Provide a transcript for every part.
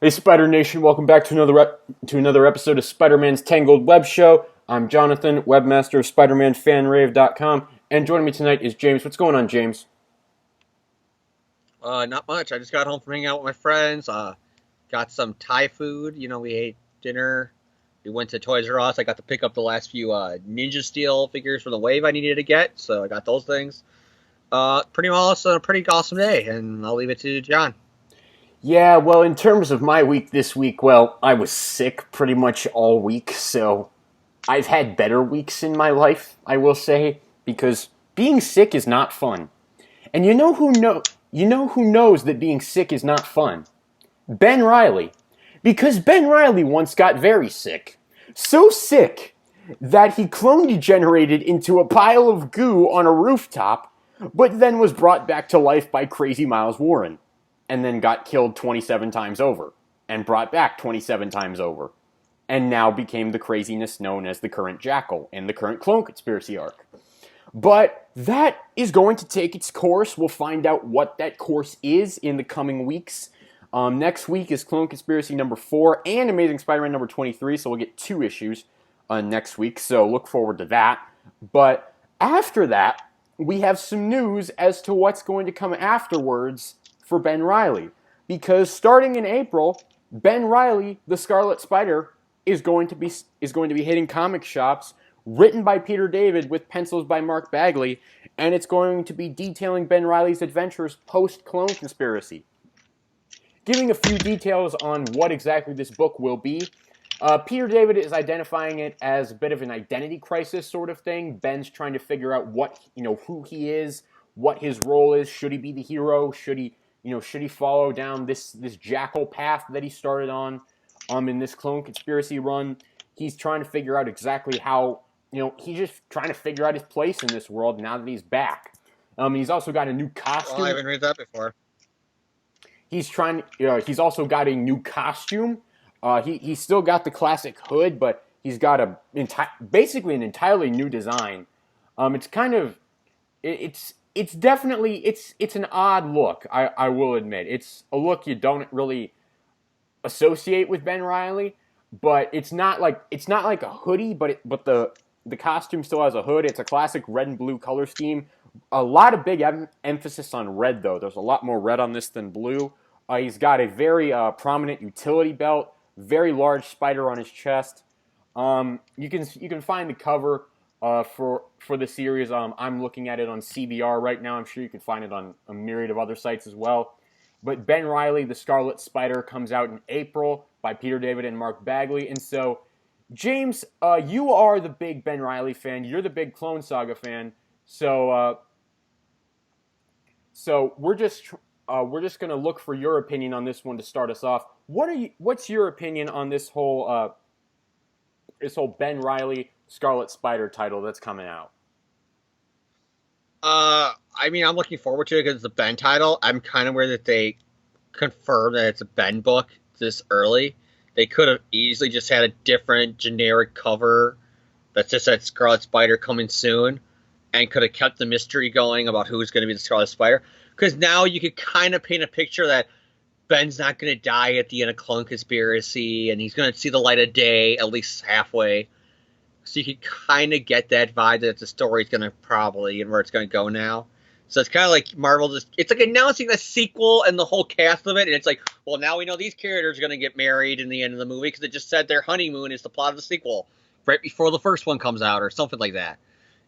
Hey, Spider Nation! Welcome back to another episode of Spider-Man's Tangled WebShow. I'm Jonathan, webmaster of SpiderManFanRave.com, and joining me tonight is James. What's going on, James? Not much. I just got home from hanging out with my friends. Got some Thai food. We ate dinner. We went to Toys R Us. I got to pick up the last few Ninja Steel figures from the wave I needed to get, so I got those things. Pretty awesome, a pretty awesome day, and I'll leave it to John. Yeah, well, in terms of my week this week, well, I was sick pretty much all week, so I've had better weeks in my life, I will say, because being sick is not fun. And you know who knows that being sick is not fun? Ben Riley. Because Ben Riley once got very sick. So sick that he clone degenerated into a pile of goo on a rooftop, but then was brought back to life by crazy Miles Warren, and then got killed 27 times over, and brought back 27 times over, and now became the craziness known as the current Jackal in the current Clone Conspiracy arc. But that is going to take its course. We'll find out what that course is in the coming weeks. Next week is Clone Conspiracy number 4 and Amazing Spider-Man number 23, so we'll get 2 issues next week, so look forward to that. But after that, we have some news as to what's going to come afterwards for Ben Riley. Because starting in April, Ben Riley, the Scarlet Spider, is going to be hitting comic shops, written by Peter David with pencils by Mark Bagley, and it's going to be detailing Ben Riley's adventures post-Clone Conspiracy. Giving a few details on what exactly this book will be, Peter David is identifying it as a bit of an identity crisis sort of thing. Ben's trying to figure out who he is, what his role is. Should he be the hero? Should he follow down this Jackal path that he started on in this Clone Conspiracy run? He's trying to figure out exactly how, he's just trying to figure out his place in this world now that he's back. He's also got a new Well, I costume. haven't read that before. He's also got a new costume. He's still got the classic hood, but he's got basically an entirely new design. It's kind of, it's definitely it's an odd look. I will admit it's a look you don't really associate with Ben Riley, but it's not like a hoodie, but the costume still has a hood. It's a classic red and blue color scheme. A lot of big emphasis on red, though. There's a lot more red on this than blue. He's got a very prominent utility belt, very large spider on his chest. You can find the cover for the series. I'm looking at it on CBR right now. I'm sure you can find it on a myriad of other sites as well. But Ben Riley, the Scarlet Spider, comes out in April by Peter David and Mark Bagley. And so, James, you are the big Ben Riley fan. You're the big Clone Saga fan. So we're just gonna look for your opinion on this one to start us off. What's your opinion on this whole Ben Riley Scarlet Spider title that's coming out? I'm looking forward to it because it's a Ben title. I'm kind of worried that they confirm that it's a Ben book this early. They could have easily just had a different generic cover that just said Scarlet Spider coming soon, and could have kept the mystery going about who's going to be the Scarlet Spider. Because now you could kind of paint a picture that Ben's not going to die at the end of Clone Conspiracy, and he's going to see the light of day at least halfway. So you could kind of get that vibe that the story's going to probably and where it's going to go now. So it's kind of like Marvel it's like announcing the sequel and the whole cast of it, and it's like, well, now we know these characters are going to get married in the end of the movie because it just said their honeymoon is the plot of the sequel right before the first one comes out or something like that.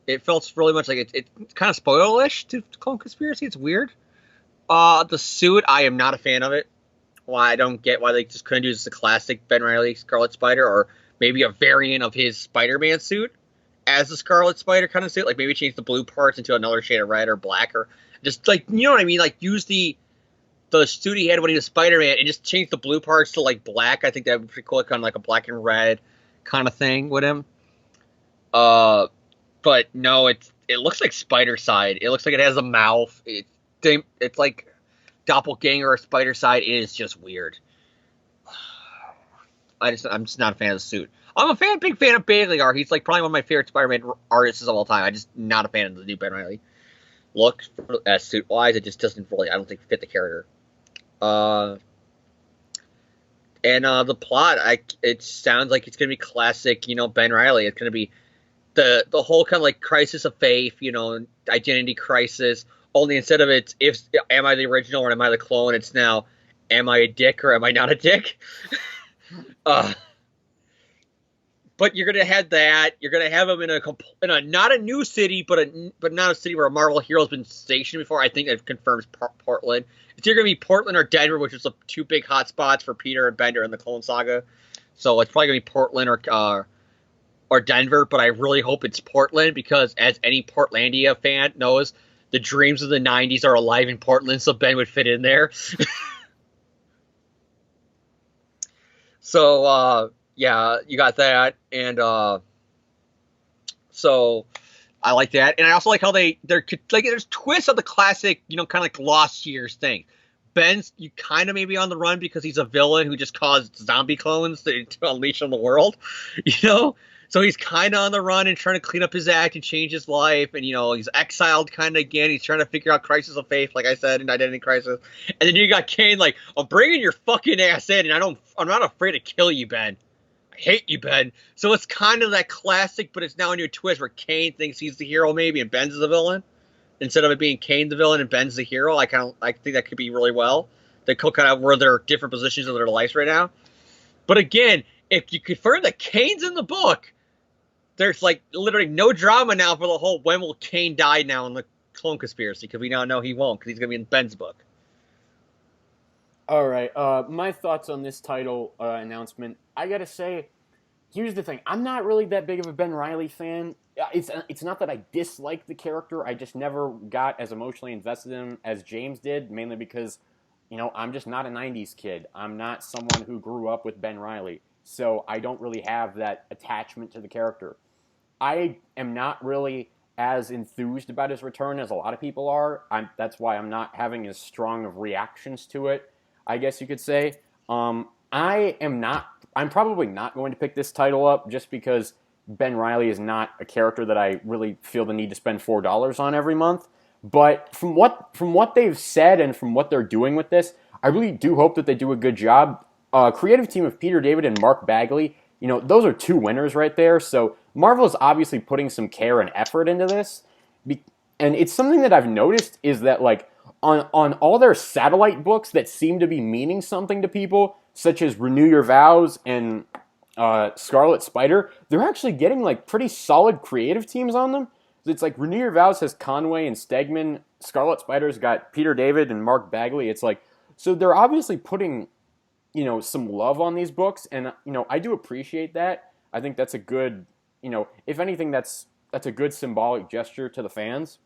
It felt really much like it's kind of spoilish to Clone Conspiracy. It's weird. The suit, I am not a fan of it. Why I don't get why they just couldn't do just a classic Ben Riley Scarlet Spider, or maybe a variant of his Spider-Man suit as the Scarlet Spider kind of suit. Like maybe change the blue parts into another shade of red or black, or just like, you know what I mean? Like use the suit he had when he was Spider-Man and just change the blue parts to like black. I think that would be pretty cool, kind of like a black and red kind of thing with him. But no, it looks like Spider Side. It looks like it has a mouth. It's like Doppelganger or Spider Side. It is just weird. I'm just not a fan of the suit. I'm a big fan of Bagley art. He's like probably one of my favorite Spider-Man artists of all time. I'm just not a fan of the new Ben Riley look suit wise. It just doesn't really, I don't think, fit the character. And the plot, it sounds like it's gonna be classic, Ben Riley. It's gonna be the whole kind of like crisis of faith, identity crisis. Only instead of it's if am I the original or am I the clone? It's now am I a dick or am I not a dick? Uh, but you're gonna have that. You're gonna have him in a not a new city, but not a city where a Marvel hero's been stationed before. I think it confirms Portland. It's either gonna be Portland or Denver, which is the two big hot spots for Peter and Bender in the Clone Saga. So it's probably gonna be Portland or Denver, but I really hope it's Portland because, as any Portlandia fan knows, the dreams of the '90s are alive in Portland, so Ben would fit in there. So yeah, you got that, and so I like that, and I also like how they're like there's twists of the classic, kind of like Lost Years thing. Ben's you kind of maybe on the run because he's a villain who just caused zombie clones to unleash on the world, So he's kind of on the run and trying to clean up his act and change his life, and he's exiled kind of again. He's trying to figure out Crisis of Faith, like I said, and Identity Crisis. And then you got Kane like, I'm bringing your fucking ass in, and I'm not afraid to kill you, Ben. I hate you, Ben. So it's kind of that classic, but it's now a new twist where Kane thinks he's the hero maybe, and Ben's the villain. Instead of it being Kane the villain and Ben's the hero, I think that could be really well. They could kind of where they're different positions of their lives right now. But again, if you confirm that Kane's in the book, there's like literally no drama now for the whole when will Kane die now in the clone conspiracy, because we now know he won't, because he's going to be in Ben's book. All right, my thoughts on this title announcement. I gotta say, here's the thing. I'm not really that big of a Ben Riley fan. It's not that I dislike the character. I just never got as emotionally invested in him as James did, mainly because, I'm just not a 90s kid. I'm not someone who grew up with Ben Riley. So I don't really have that attachment to the character. I am not really as enthused about his return as a lot of people are. That's why I'm not having as strong of reactions to it, I guess you could say. I'm probably not going to pick this title up just because Ben Riley is not a character that I really feel the need to spend $4 on every month. But from what they've said and from what they're doing with this, I really do hope that they do a good job. Creative team of Peter David and Mark Bagley, those are two winners right there. So Marvel is obviously putting some care and effort into this. And it's something that I've noticed is that, like, on all their satellite books that seem to be meaning something to people, such as Renew Your Vows and Scarlet Spider, they're actually getting, like, pretty solid creative teams on them. It's like Renew Your Vows has Conway and Stegman. Scarlet Spider's got Peter David and Mark Bagley. It's like, so they're obviously putting some love on these books, and I do appreciate that. I think that's a good, if anything, that's a good symbolic gesture to the fans.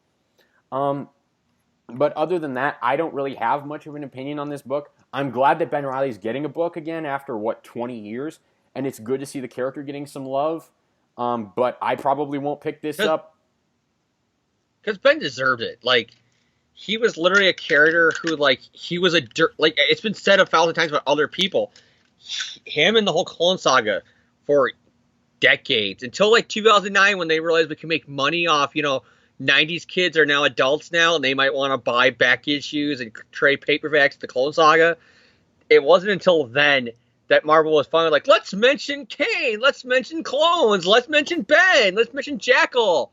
But other than that, I don't really have much of an opinion on this book. I'm glad that Ben Riley's getting a book again after 20 years, and it's good to see the character getting some love. But I probably won't pick this up because Ben deserved it. Like, he was literally a character who, like, he was like, it's been said 1,000 times about other people. Him and the whole Clone Saga for decades, until, like, 2009 when they realized we can make money off, 90s kids are now adults now, and they might want to buy back issues and trade paperbacks to the Clone Saga. It wasn't until then that Marvel was finally like, let's mention Kane, let's mention clones, let's mention Ben, let's mention Jackal.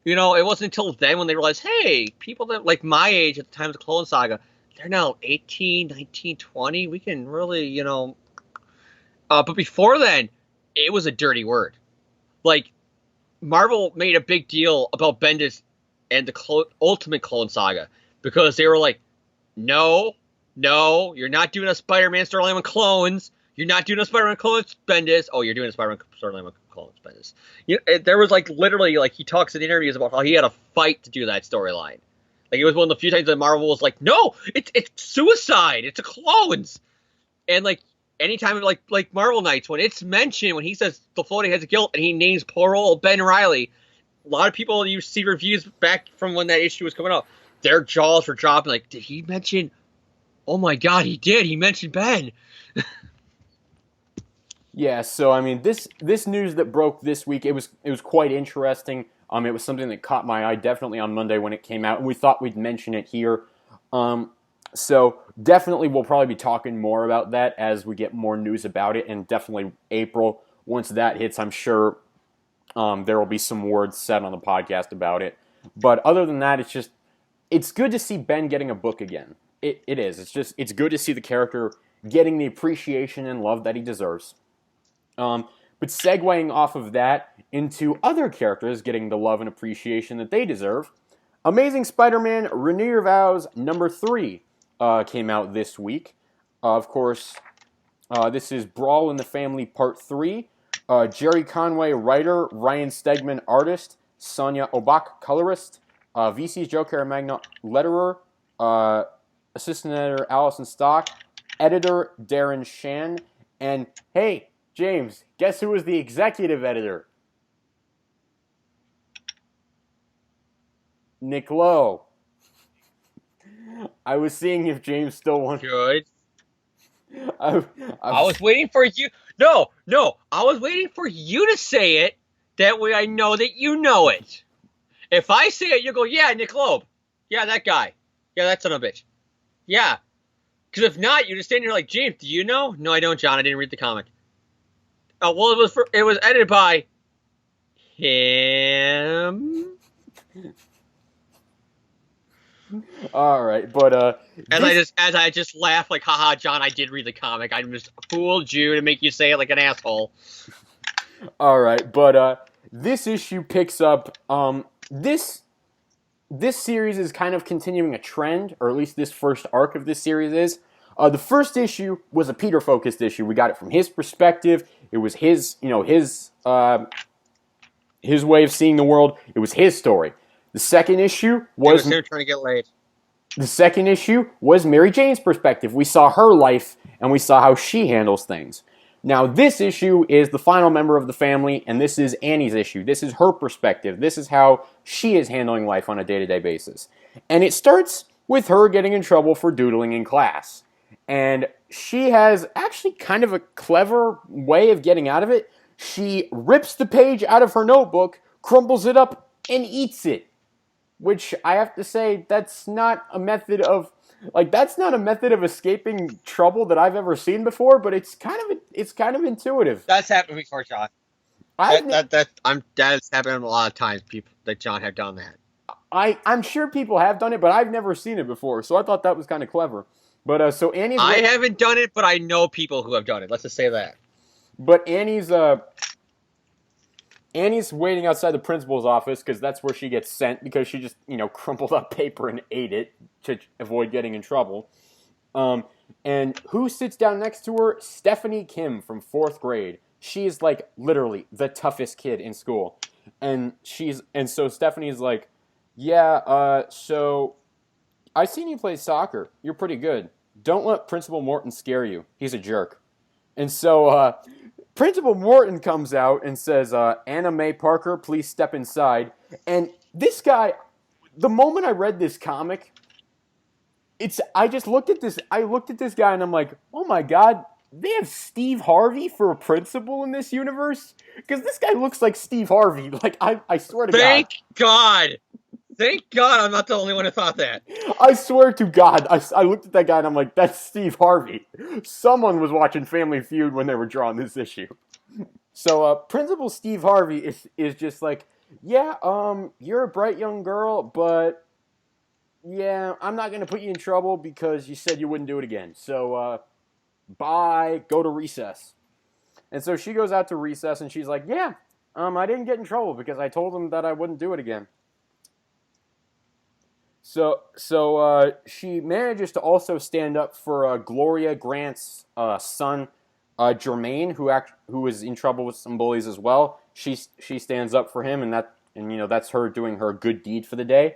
It wasn't until then when they realized, hey, people that like my age at the time of the Clone Saga, they're now 18, 19, 20. We can really, but before then, it was a dirty word. Like, Marvel made a big deal about Bendis and the Ultimate Clone Saga because they were like, no, you're not doing a Spider-Man storyline with clones. You're not doing a Spider-Man clones, Bendis. Oh, you're doing a Spider-Man storyline with clones, Bendis. There was, like, literally, like, he talks in interviews about how he had a fight to do that storyline. Like, it was one of the few times that Marvel was like, no, it's suicide. It's a clones. And, like, anytime, like Marvel Knights, when it's mentioned, when he says the floating heads of guilt and he names poor old Ben Riley, a lot of people, you see reviews back from when that issue was coming out, their jaws were dropping. Like, did he mention? Oh my God, he did. He mentioned Ben. Yeah, so I mean, this news that broke this week, it was quite interesting. It was something that caught my eye definitely on Monday when it came out, and we thought we'd mention it here. So definitely we'll probably be talking more about that as we get more news about it, and definitely April, once that hits, I'm sure there will be some words said on the podcast about it. But other than that, it's good to see Ben getting a book again. It is. It's good to see the character getting the appreciation and love that he deserves. But segueing off of that into other characters getting the love and appreciation that they deserve, Amazing Spider-Man Renew Your Vows #3 came out this week. Of course, this is Brawl in the Family Part 3. Jerry Conway, writer, Ryan Stegman, artist, Sonia Obach, colorist, VC's Joe Caramagna, letterer, assistant editor Allison Stock, editor Darren Shan, and hey, James, guess who was the executive editor? Nick Lowe. I was seeing if James still wanted. Good. I was waiting for you. No, I was waiting for you to say it. That way I know that you know it. If I say it, you go, yeah, Nick Loeb. Yeah, that guy. Yeah, that son of a bitch. Yeah. Because if not, you just stand here like, James, do you know? No, I don't, John. I didn't read the comic. Oh, well, it was edited by him. All right, but as I just laugh like, haha, John, I did read the comic. I just fooled you to make you say it like an asshole. All right, but this issue picks up this series is kind of continuing a trend, or at least this first arc of this series is. The first issue was a Peter-focused issue. We got it from his perspective. It was his way of seeing the world. It was his story. The second issue was him trying to get laid. The second issue was Mary Jane's perspective. We saw her life, and we saw how she handles things. Now, this issue is the final member of the family, and this is Annie's issue. This is her perspective. This is how she is handling life on a day-to-day basis. And it starts with her getting in trouble for doodling in class. And she has actually kind of a clever way of getting out of it. She rips the page out of her notebook, crumbles it up, and eats it. Which I have to say, that's not a method of escaping trouble that I've ever seen before. But it's kind of intuitive. That's happened before, John. That's happened a lot of times. People that John have done that. I'm sure people have done it, but I've never seen it before. So I thought that was kind of clever. But so Annie's. I haven't done it, but I know people who have done it. Let's just say that. But Annie's waiting outside the principal's office because that's where she gets sent because she just, crumpled up paper and ate it to avoid getting in trouble. And who sits down next to her? Stephanie Kim from 4th grade. She is like literally the toughest kid in school. And so Stephanie's like, yeah, so I seen you play soccer. You're pretty good. Don't let Principal Morton scare you. He's a jerk. And so Principal Morton comes out and says, Anna Mae Parker, please step inside. And this guy, the moment I read this comic, I looked at this guy and I'm like, oh my God, they have Steve Harvey for a principal in this universe? Because this guy looks like Steve Harvey. Like, I swear to God. Thank God I'm not the only one who thought that. I swear to God, I looked at that guy and I'm like, that's Steve Harvey. Someone was watching Family Feud when they were drawing this issue. So Principal Steve Harvey is just like, yeah, you're a bright young girl, but yeah, I'm not going to put you in trouble because you said you wouldn't do it again. So bye, go to recess. And so she goes out to recess and she's like, yeah, I didn't get in trouble because I told them that I wouldn't do it again. So she manages to also stand up for Gloria Grant's son, Jermaine, who is in trouble with some bullies as well. She stands up for him, and that's her doing her good deed for the day.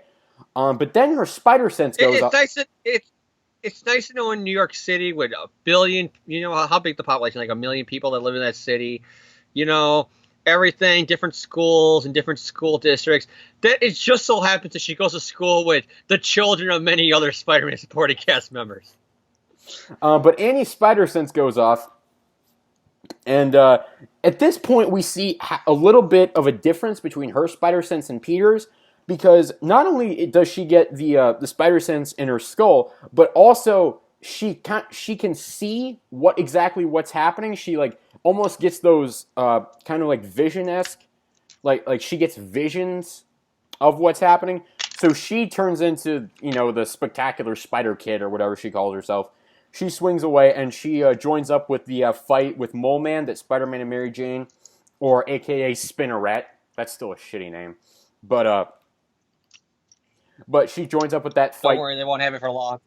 But then her spider sense goes up. It's nice to know in New York City with 1 billion, how big the population, like 1 million people that live in that city, everything, different schools and different school districts. That it just so happens that she goes to school with the children of many other Spider-Man supporting cast members. But Annie's spider sense goes off, and at this point we see a little bit of a difference between her spider sense and Peter's. because not only does she get the spider sense in her skull, but also she can see what's happening. She like almost gets those kind of like vision-esque, like she gets visions of what's happening. So she turns into, the spectacular Spider Kid or whatever she calls herself. She swings away and she joins up with the fight with Mole Man that Spider-Man and Mary Jane, or AKA Spinneret. That's still a shitty name, but she joins up with that fight. Don't worry, they won't have it for long.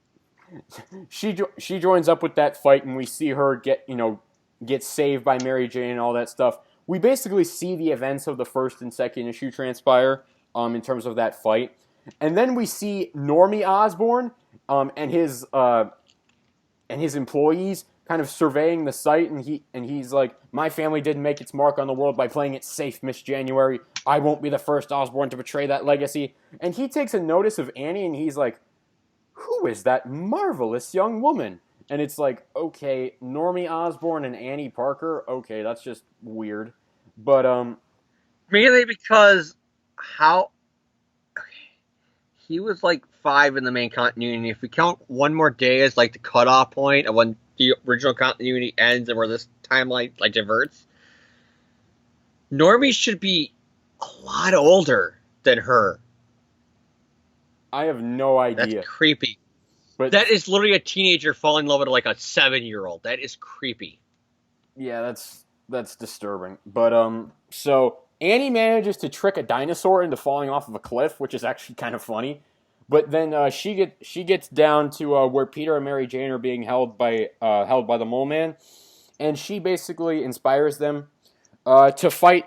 She joins up with that fight, and we see her get saved by Mary Jane and all that stuff. We basically see the events of the first and second issue transpire in terms of that fight, and then we see Normie Osborn and his employees kind of surveying the site, and he's like, "My family didn't make its mark on the world by playing it safe, Miss January. I won't be the first Osborn to betray that legacy." And he takes a notice of Annie, and he's like, "Who is that marvelous young woman?" And it's like, okay, Normie Osborn and Annie Parker. Okay, that's just weird. But mainly because he was like 5 in the main continuity. If we count one more day as like the cutoff point of when the original continuity ends and where this timeline like diverts, Normie should be a lot older than her. I have no idea. That's creepy. But that is literally a teenager falling in love with like a 7-year-old. That is creepy. Yeah, that's disturbing. But so Annie manages to trick a dinosaur into falling off of a cliff, which is actually kind of funny. But then she gets down to where Peter and Mary Jane are being held by the Mole Man, and she basically inspires them to fight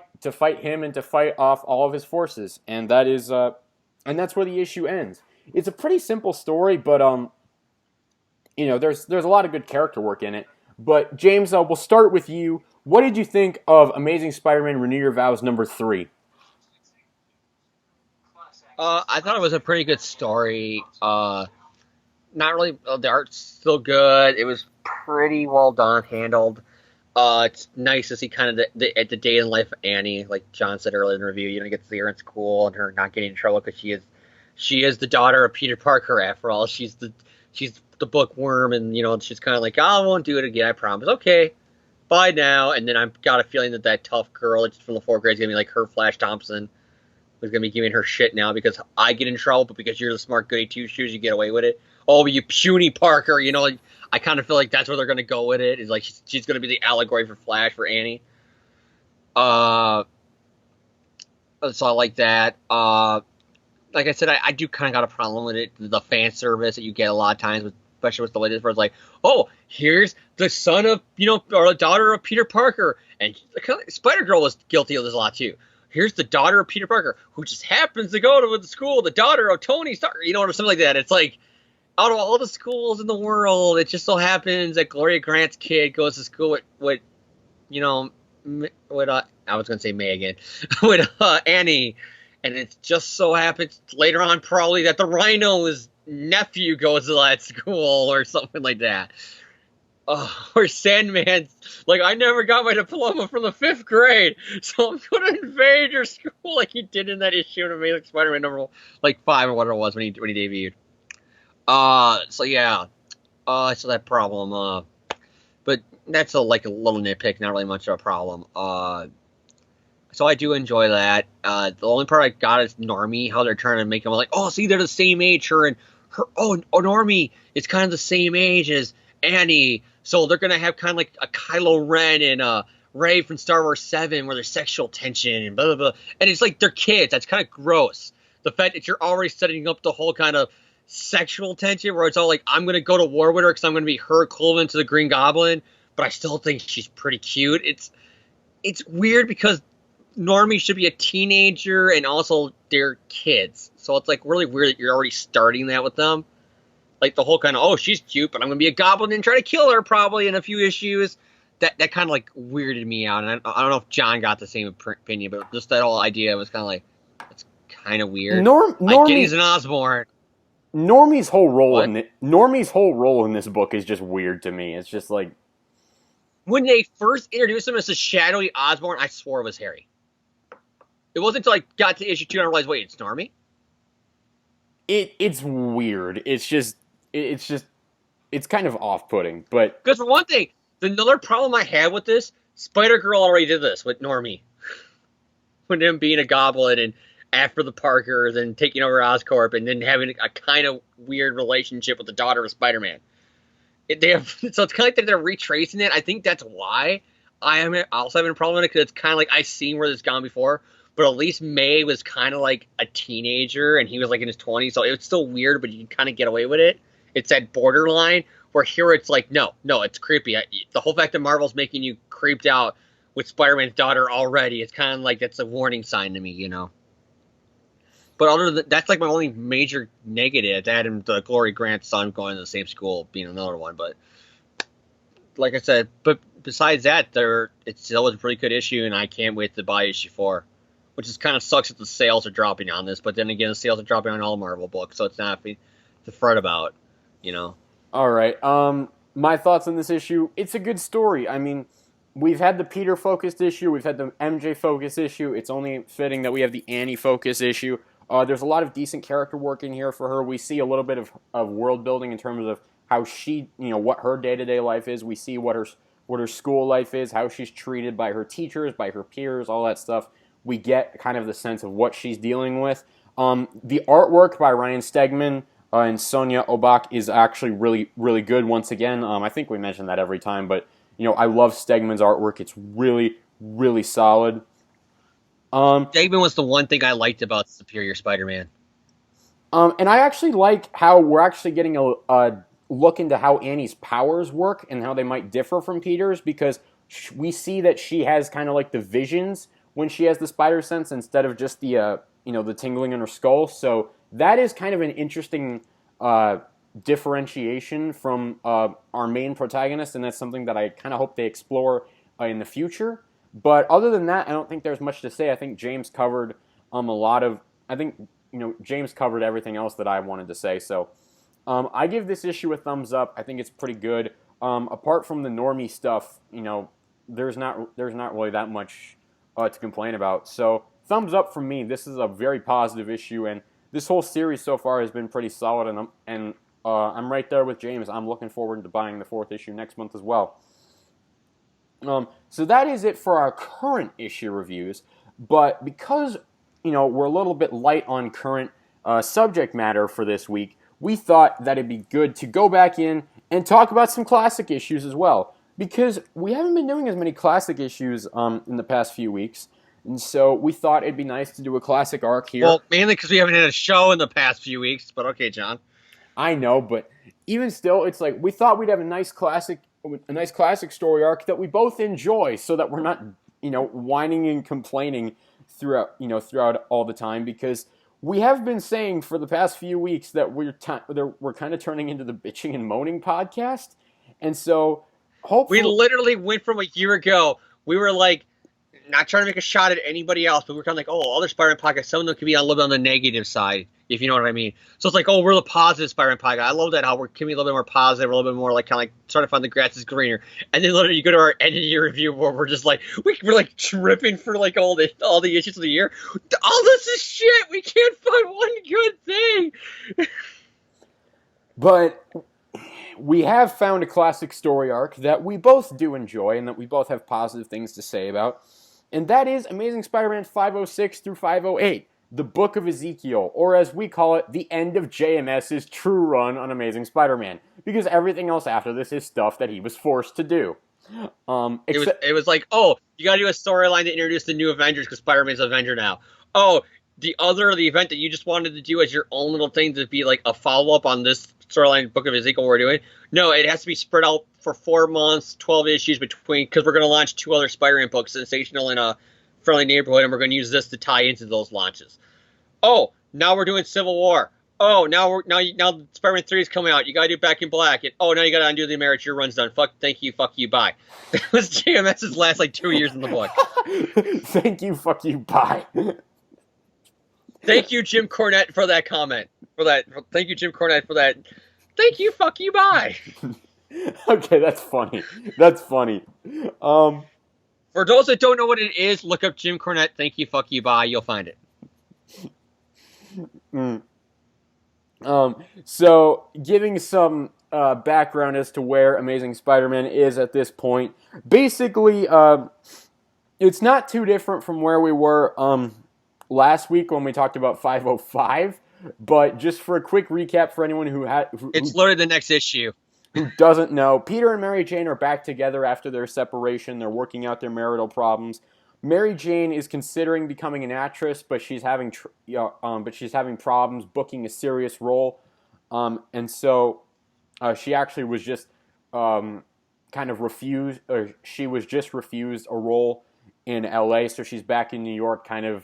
him and to fight off all of his forces, and that's where the issue ends. It's a pretty simple story, but there's a lot of good character work in it. But James, we'll start with you. What did you think of Amazing Spider-Man: Renew Your Vows #3? I thought it was a pretty good story. Not really. The art's still good. It was pretty well done, handled. It's nice to see kind of the day in life of Annie, like John said earlier in the review. You get to see her in school and her not getting in trouble because she is the daughter of Peter Parker. After all, she's the bookworm, and she's kind of like, I won't do it again. I promise. Okay, bye now. And then I've got a feeling that tough girl from the 4th grade is gonna be like her Flash Thompson, who's gonna be giving her shit now because I get in trouble, but because you're the smart goody two shoes, you get away with it. Oh, you puny Parker. Like, I kind of feel like that's where they're gonna go with it. Is like she's gonna be the allegory for Flash for Annie. So I like that. Like I said, I do kind of got a problem with it. The fan service that you get a lot of times, especially with the latest, where it's like, oh, here's the son of, or the daughter of Peter Parker. And Spider-Girl was guilty of this a lot too. Here's the daughter of Peter Parker, who just happens to go to the school, the daughter of Tony Stark, or something like that. It's like, out of all the schools in the world, it just so happens that Gloria Grant's kid goes to school with I was going to say May again, with Annie. And it just so happens later on probably that the Rhino's nephew goes to that school or something like that. Or Sandman's like, I never got my diploma from the 5th grade, so I'm going to invade your school like he did in that issue of Amazing Spider-Man number 5 or whatever it was when he debuted. So yeah. So that problem. But that's a little nitpick, not really much of a problem. So I do enjoy that. The only part I got is Normie, how they're trying to make him like, oh, see, they're the same age. Normie is kind of the same age as Annie. So they're going to have kind of like a Kylo Ren and Rey from Star Wars 7 where there's sexual tension and blah, blah, blah. And it's like they're kids. That's kind of gross. The fact that you're already setting up the whole kind of sexual tension where it's all like, I'm going to go to war with her because I'm going to be her equivalent to the Green Goblin, but I still think she's pretty cute. It's weird because Normie should be a teenager and also they're kids. So it's like really weird that you're already starting that with them. Like the whole kind of, oh, she's cute, but I'm going to be a goblin and try to kill her probably in a few issues. That kind of like weirded me out. And I don't know if John got the same opinion, but just that whole idea was kind of like, it's kind of weird. I get he's an Osborn. Normie's whole role in this book is just weird to me. It's just like, when they first introduced him as a shadowy Osborn, I swore it was Harry. It wasn't until I got to issue 2 and I realized, wait, it's Normie? it's weird. It's kind of off-putting. But Because for one thing, another problem I had with this, Spider-Girl already did this with Normie. With him being a goblin and after the Parkers and taking over Oscorp and then having a kind of weird relationship with the daughter of Spider-Man. So it's kind of like they're retracing it. I think that's why I am also having a problem with it, because it's kind of like I've seen where this has gone before, but at least May was kind of like a teenager and he was like in his 20s, so it's still weird, but you can kind of get away with it. It's that borderline where here it's like, no, it's creepy. The whole fact that Marvel's making you creeped out with Spider-Man's daughter already, it's kind of like that's a warning sign to me, you know? But other than that's like my only major negative. That and the Glory Grant's son going to the same school being another one. But like I said, but besides that, it's still a pretty good issue, and I can't wait to buy issue 4. Which is kind of sucks that the sales are dropping on this, but then again, the sales are dropping on all Marvel books, so it's not to fret about, you know. all right, my thoughts on this issue. It's a good story. I mean, we've had the Peter focused issue, we've had the MJ focused issue. It's only fitting that we have the Annie focused issue. There's a lot of decent character work in here for her. We see a little bit of world building in terms of how she, what her day-to-day life is. We see what her school life is, how she's treated by her teachers, by her peers, all that stuff. We get kind of the sense of what she's dealing with. The artwork by Ryan Stegman and Sonia Obak is actually really, really good. Once again, I think we mention that every time, but I love Stegman's artwork. It's really, really solid. Stegman was the one thing I liked about Superior Spider-Man. And I actually like how we're actually getting a look into how Annie's powers work and how they might differ from Peter's, because we see that she has kind of like the visions when she has the spider sense instead of just the the tingling in her skull. So that is kind of an interesting differentiation from our main protagonist, and that's something that I kind of hope they explore in the future. But other than that, I don't think there's much to say. I think James covered James covered everything else that I wanted to say. So I give this issue a thumbs up. I think it's pretty good. Apart from the normie stuff, there's not really that much to complain about. So thumbs up from me. This is a very positive issue, and this whole series so far has been pretty solid. And I'm right there with James. I'm looking forward to buying the 4th issue next month as well. So that is it for our current issue reviews. But because we're a little bit light on current subject matter for this week, we thought that it'd be good to go back in and talk about some classic issues as well, because we haven't been doing as many classic issues in the past few weeks, and so we thought it'd be nice to do a classic arc here. Well, mainly because we haven't had a show in the past few weeks, but okay, John. I know, but even still, it's like we thought we'd have a nice classic story arc that we both enjoy, so that we're not whining and complaining throughout all the time, because we have been saying for the past few weeks that we're kind of turning into the bitching and moaning podcast, and so hopefully we literally went from a year ago. We were like not trying to make a shot at anybody else, but we were kind of like, oh, other Spider-Man podcasts, some of them can be a little bit on the negative side, if you know what I mean. So it's like, oh, we're the positive Spider-Man podcast. I love that, how we can be a little bit more positive, a little bit more like kind of like trying to find the grass is greener. And then literally you go to our end of the year review where we're just like we're like tripping for like all the issues of the year. All this is shit. We can't find one good thing. But we have found a classic story arc that we both do enjoy and that we both have positive things to say about. And that is Amazing Spider-Man 506 through 508, the Book of Ezekiel, or as we call it, the end of JMS's true run on Amazing Spider-Man, because everything else after this is stuff that he was forced to do. It was like, oh, you gotta do a storyline to introduce the new Avengers because Spider-Man's an Avenger now. Oh, the event that you just wanted to do as your own little thing to be like a follow-up on this storyline Book of Ezekiel we're doing. No, it has to be spread out for 4 months, 12 issues between, because we're going to launch 2 other Spider-Man books, Sensational and a Friendly Neighborhood, and we're going to use this to tie into those launches. Oh, now we're doing Civil War. Oh, now Spider-Man 3 is coming out. You got to do Back in Black. And, oh, now you got to undo the Ameritrade. Your run's done. Thank you, bye. That was JMS's last 2 years in the book. Thank you, bye. Thank you, Jim Cornette, for that comment. Thank you, Jim Cornette, for that. Thank you, bye. Okay, that's funny. For those that don't know what it is, look up Jim Cornette, thank you, bye. You'll find it. So giving some background as to where Amazing Spider-Man is at this point. Basically, it's not too different from where we were last week when we talked about 505. But just for a quick recap for anyone It's literally the next issue. Who doesn't know, Peter and Mary Jane are back together after their separation. They're working out their marital problems. Mary Jane is considering becoming an actress, but she's having problems booking a serious role, and so she actually was just kind of refused. Or she was just refused a role in L.A. So she's back in New York, kind of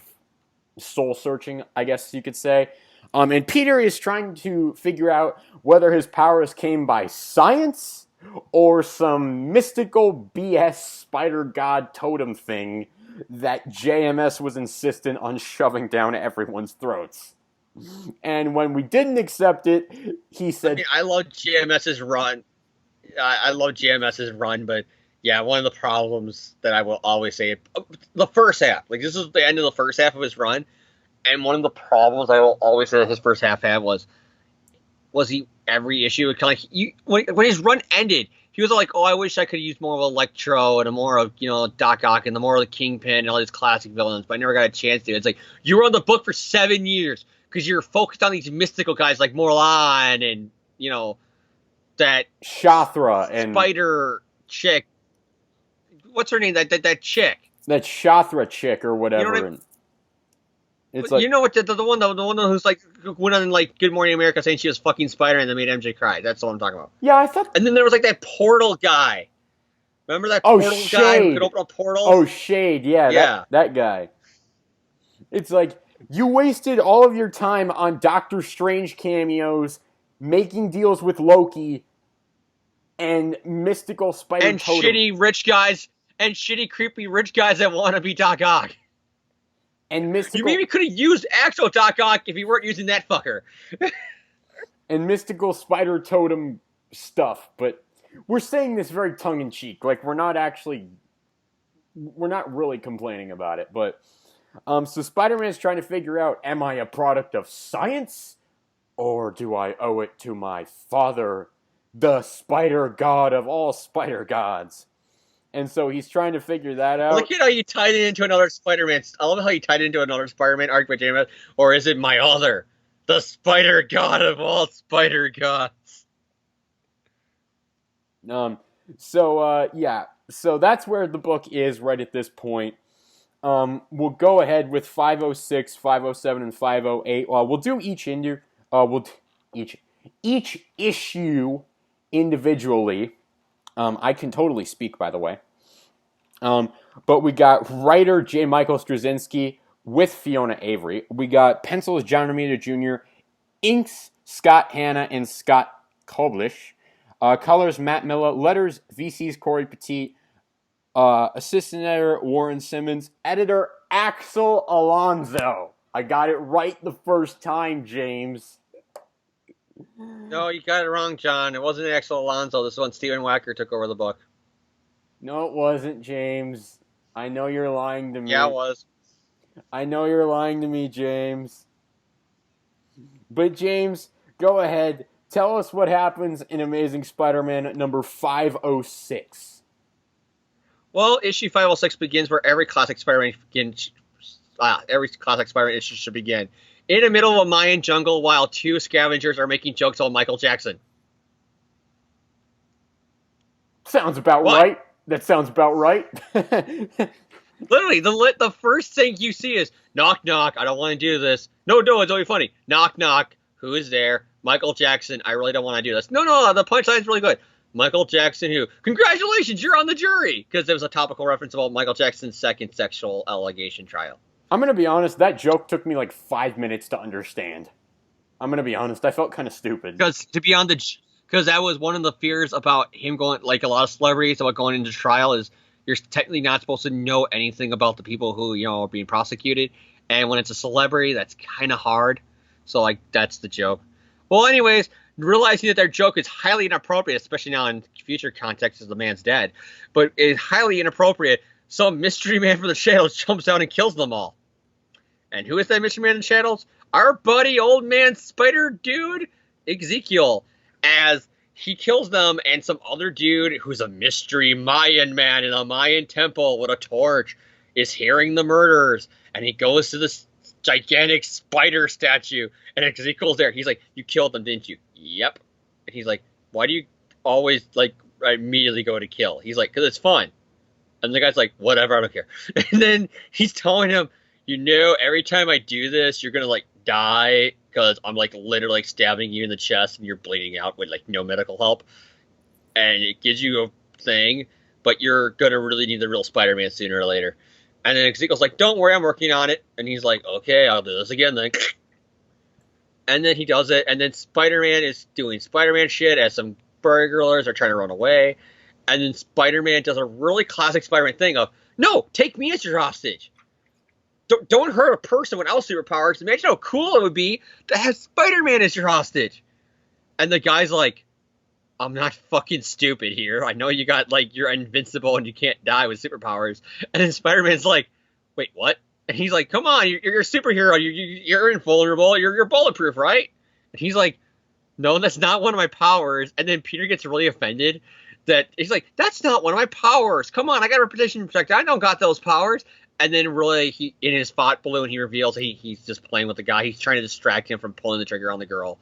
soul searching, I guess you could say. And Peter is trying to figure out whether his powers came by science or some mystical BS spider god totem thing that JMS was insistent on shoving down everyone's throats. And when we didn't accept it, he said, I love JMS's run. I love JMS's run, but yeah, one of the problems that I will always say, the first half, like this is the end of the first half of his run, and one of the problems I will always say that his first half had was he every issue kind of when his run ended, he was like, oh, I wish I could use more of Electro and more of Doc Ock and the more of the Kingpin and all these classic villains, but I never got a chance to. It's like you were on the book for 7 years because you're focused on these mystical guys like Morlan and that Shathra and spider chick. What's her name? That chick. That Shathra chick or whatever. You know what I mean? It's like, what the one who's like went on like Good Morning America saying she was fucking Spider and then made MJ cry. That's what I'm talking about. Yeah, I thought. And then there was like that portal guy. Remember that portal guy who could open a portal? Oh, Shade. Yeah. That guy. It's like you wasted all of your time on Doctor Strange cameos, making deals with Loki, and mystical spider and totem. Shitty rich guys and shitty creepy rich guys that want to be Doc Ock. And mystical. You maybe could have used actual Doc Ock if you weren't using that fucker. And mystical spider totem stuff, but we're saying this very tongue in cheek. Like we're not really complaining about it. But so Spider-Man is trying to figure out: am I a product of science, or do I owe it to my father, the spider god of all spider gods? And so he's trying to figure that out. Look at how you tied it into another Spider-Man. I love how you tied it into another Spider-Man arc by JMS. Or is it my other, the spider god of all spider gods? So that's where the book is right at this point. We'll go ahead with 506, 507, and 508. We'll do each issue individually. I can totally speak, by the way. But we got writer J. Michael Straczynski with Fiona Avery. We got pencils John Romita Jr., inks Scott Hanna and Scott Koblish, colors Matt Miller, letters VC's Corey Petit, assistant editor Warren Simmons, editor Axel Alonso. I got it right the first time, James. No, you got it wrong, John. It wasn't Axel Alonso. This one, Stephen Wacker took over the book. No, it wasn't, James. I know you're lying to me. Yeah, it was. I know you're lying to me, James. But, James, go ahead. Tell us what happens in Amazing Spider-Man number 506. Well, issue 506 begins where every classic Spider-Man issue should begin. In the middle of a Mayan jungle while two scavengers are making jokes on Michael Jackson. Sounds about right. That sounds about right. Literally, the first thing you see is, knock, knock, I don't want to do this. No, it's only funny. Knock, knock, who is there? Michael Jackson, I really don't want to do this. No, the punchline's really good. Michael Jackson who? Congratulations, you're on the jury! Because there was a topical reference about Michael Jackson's second sexual allegation trial. I'm going to be honest, that joke took me like 5 minutes to understand. I'm going to be honest, I felt kind of stupid. Because that was one of the fears about him going, like a lot of celebrities, about going into trial is you're technically not supposed to know anything about the people who, are being prosecuted. And when it's a celebrity, that's kind of hard. So, that's the joke. Well, anyways, realizing that their joke is highly inappropriate, especially now in future context as the man's dead, but it's highly inappropriate, some mystery man from the shadows jumps down and kills them all. And who is that mystery man in the shadows? our buddy old man spider dude, Ezekiel, as he kills them, and some other dude who's a mystery Mayan man in a Mayan temple with a torch is hearing the murders, and he goes to this gigantic spider statue, and Ezekiel's there. He's like, "You killed them, didn't you?" "Yep." And he's like, "Why do you always like immediately go to kill?" He's like, "'Cause it's fun." And the guy's like, "Whatever, I don't care." And then he's telling him, every time I do this, you're gonna like die because I'm like literally like stabbing you in the chest and you're bleeding out with like no medical help. And it gives you a thing, but you're gonna really need the real Spider-Man sooner or later. And then Ezekiel's like, "Don't worry, I'm working on it." And he's like, "Okay, I'll do this again then." And then he does it, and then Spider-Man is doing Spider-Man shit as some burglars are trying to run away. And then Spider-Man does a really classic Spider-Man thing of, "No, take me as your hostage. Don't hurt a person without superpowers. Imagine how cool it would be to have Spider-Man as your hostage." And the guy's like, "I'm not fucking stupid here. I know you got, like, you're invincible and you can't die with superpowers." And then Spider-Man's like, "Wait, what?" And he's like, "Come on, you're a superhero. You're invulnerable. You're bulletproof, right?" And he's like, "No, that's not one of my powers." And then Peter gets really offended that he's like, "That's not one of my powers. Come on, I got a reputation to protect. I don't got those powers." And then really, he in his thought balloon, he reveals he's just playing with the guy. He's trying to distract him from pulling the trigger on the girl.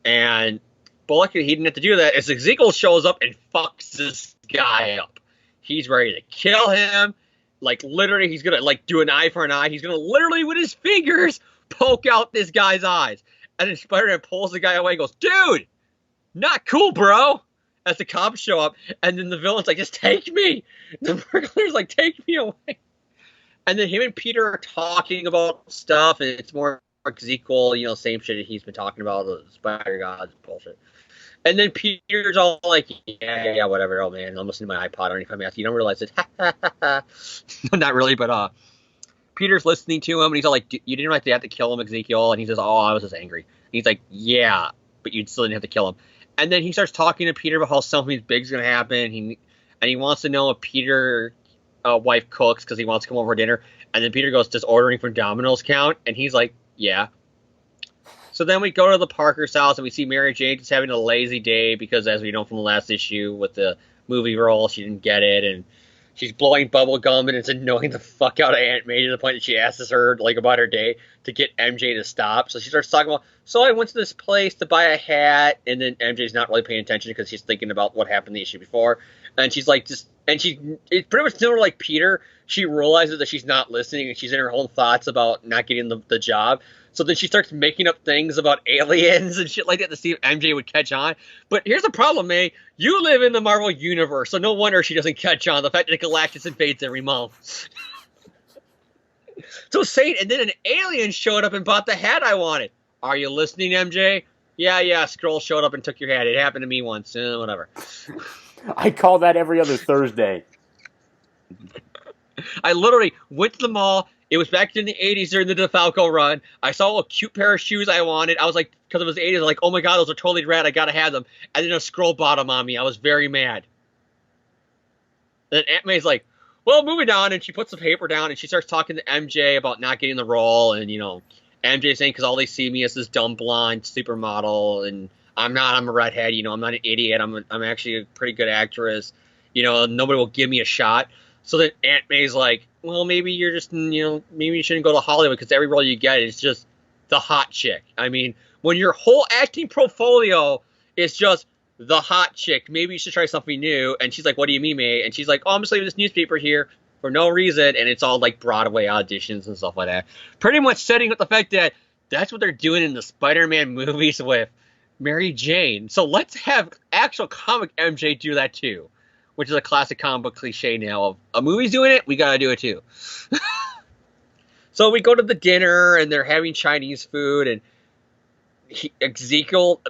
And but luckily, he didn't have to do that, as Ezekiel shows up and fucks this guy up. He's ready to kill him. Like, literally, he's going to, like, do an eye for an eye. He's going to literally, with his fingers, poke out this guy's eyes. And then Spider-Man pulls the guy away and goes, "Dude, not cool, bro." As the cops show up, and then the villain's like, "Just take me." The burglar's like, "Take me away." And then him and Peter are talking about stuff, and it's more Ezekiel, same shit he's been talking about, the spider gods bullshit. And then Peter's all like, yeah, whatever, oh man, I'm listening to my iPod anytime I ask you. Don't realize it. Not really, but Peter's listening to him, and he's all like, "You didn't have to kill him, Ezekiel." And he says, "Oh, I was just angry." And he's like, "Yeah, but you still didn't have to kill him." And then he starts talking to Peter about how something big's going to happen. He wants to know if Peter's wife cooks because he wants to come over for dinner. And then Peter goes, "Does ordering from Domino's count?" And he's like, "Yeah." So then we go to the Parker's house, and we see Mary Jane just having a lazy day because, as we know from the last issue with the movie role, she didn't get it. And she's blowing bubble gum, and it's annoying the fuck out of Aunt May to the point that she asks her, like, about her day to get MJ to stop. So she starts talking about, "So I went to this place to buy a hat," and then MJ's not really paying attention because she's thinking about what happened the issue before. And she's like, it's pretty much similar like Peter. She realizes that she's not listening, and she's in her own thoughts about not getting the job. So then she starts making up things about aliens and shit like that to see if MJ would catch on. But here's the problem, May. You live in the Marvel Universe, so no wonder she doesn't catch on. The fact that Galactus invades every month. So and then an alien showed up and bought the hat I wanted. "Are you listening, MJ?" Yeah, Skrull showed up and took your hat. It happened to me once. Whatever. I call that every other Thursday. I literally went to the mall. It was back in the 80s during the DeFalco run. I saw a cute pair of shoes I wanted. I was like, because it was the 80s, I was like, "Oh my god, those are totally rad. I gotta have them." And then a Skrull bought them on me. I was very mad. And then Aunt May's like, "Well, moving on," and she puts the paper down and she starts talking to MJ about not getting the role, and MJ saying because all they see me as this dumb blonde supermodel, and I'm a redhead, I'm not an idiot. I'm actually a pretty good actress. Nobody will give me a shot. So then Aunt May's like, "Well, maybe you're just, maybe you shouldn't go to Hollywood because every role you get is just the hot chick. I mean, when your whole acting portfolio is just the hot chick, maybe you should try something new." And she's like, "What do you mean, May?" And she's like, "Oh, I'm just leaving this newspaper here for no reason." And it's all like Broadway auditions and stuff like that. Pretty much setting up the fact that that's what they're doing in the Spider-Man movies with Mary Jane. So let's have actual comic MJ do that too, which is a classic comic book cliche now of a movie's doing it, we gotta do it too. So we go to the dinner, and they're having Chinese food, and Ezekiel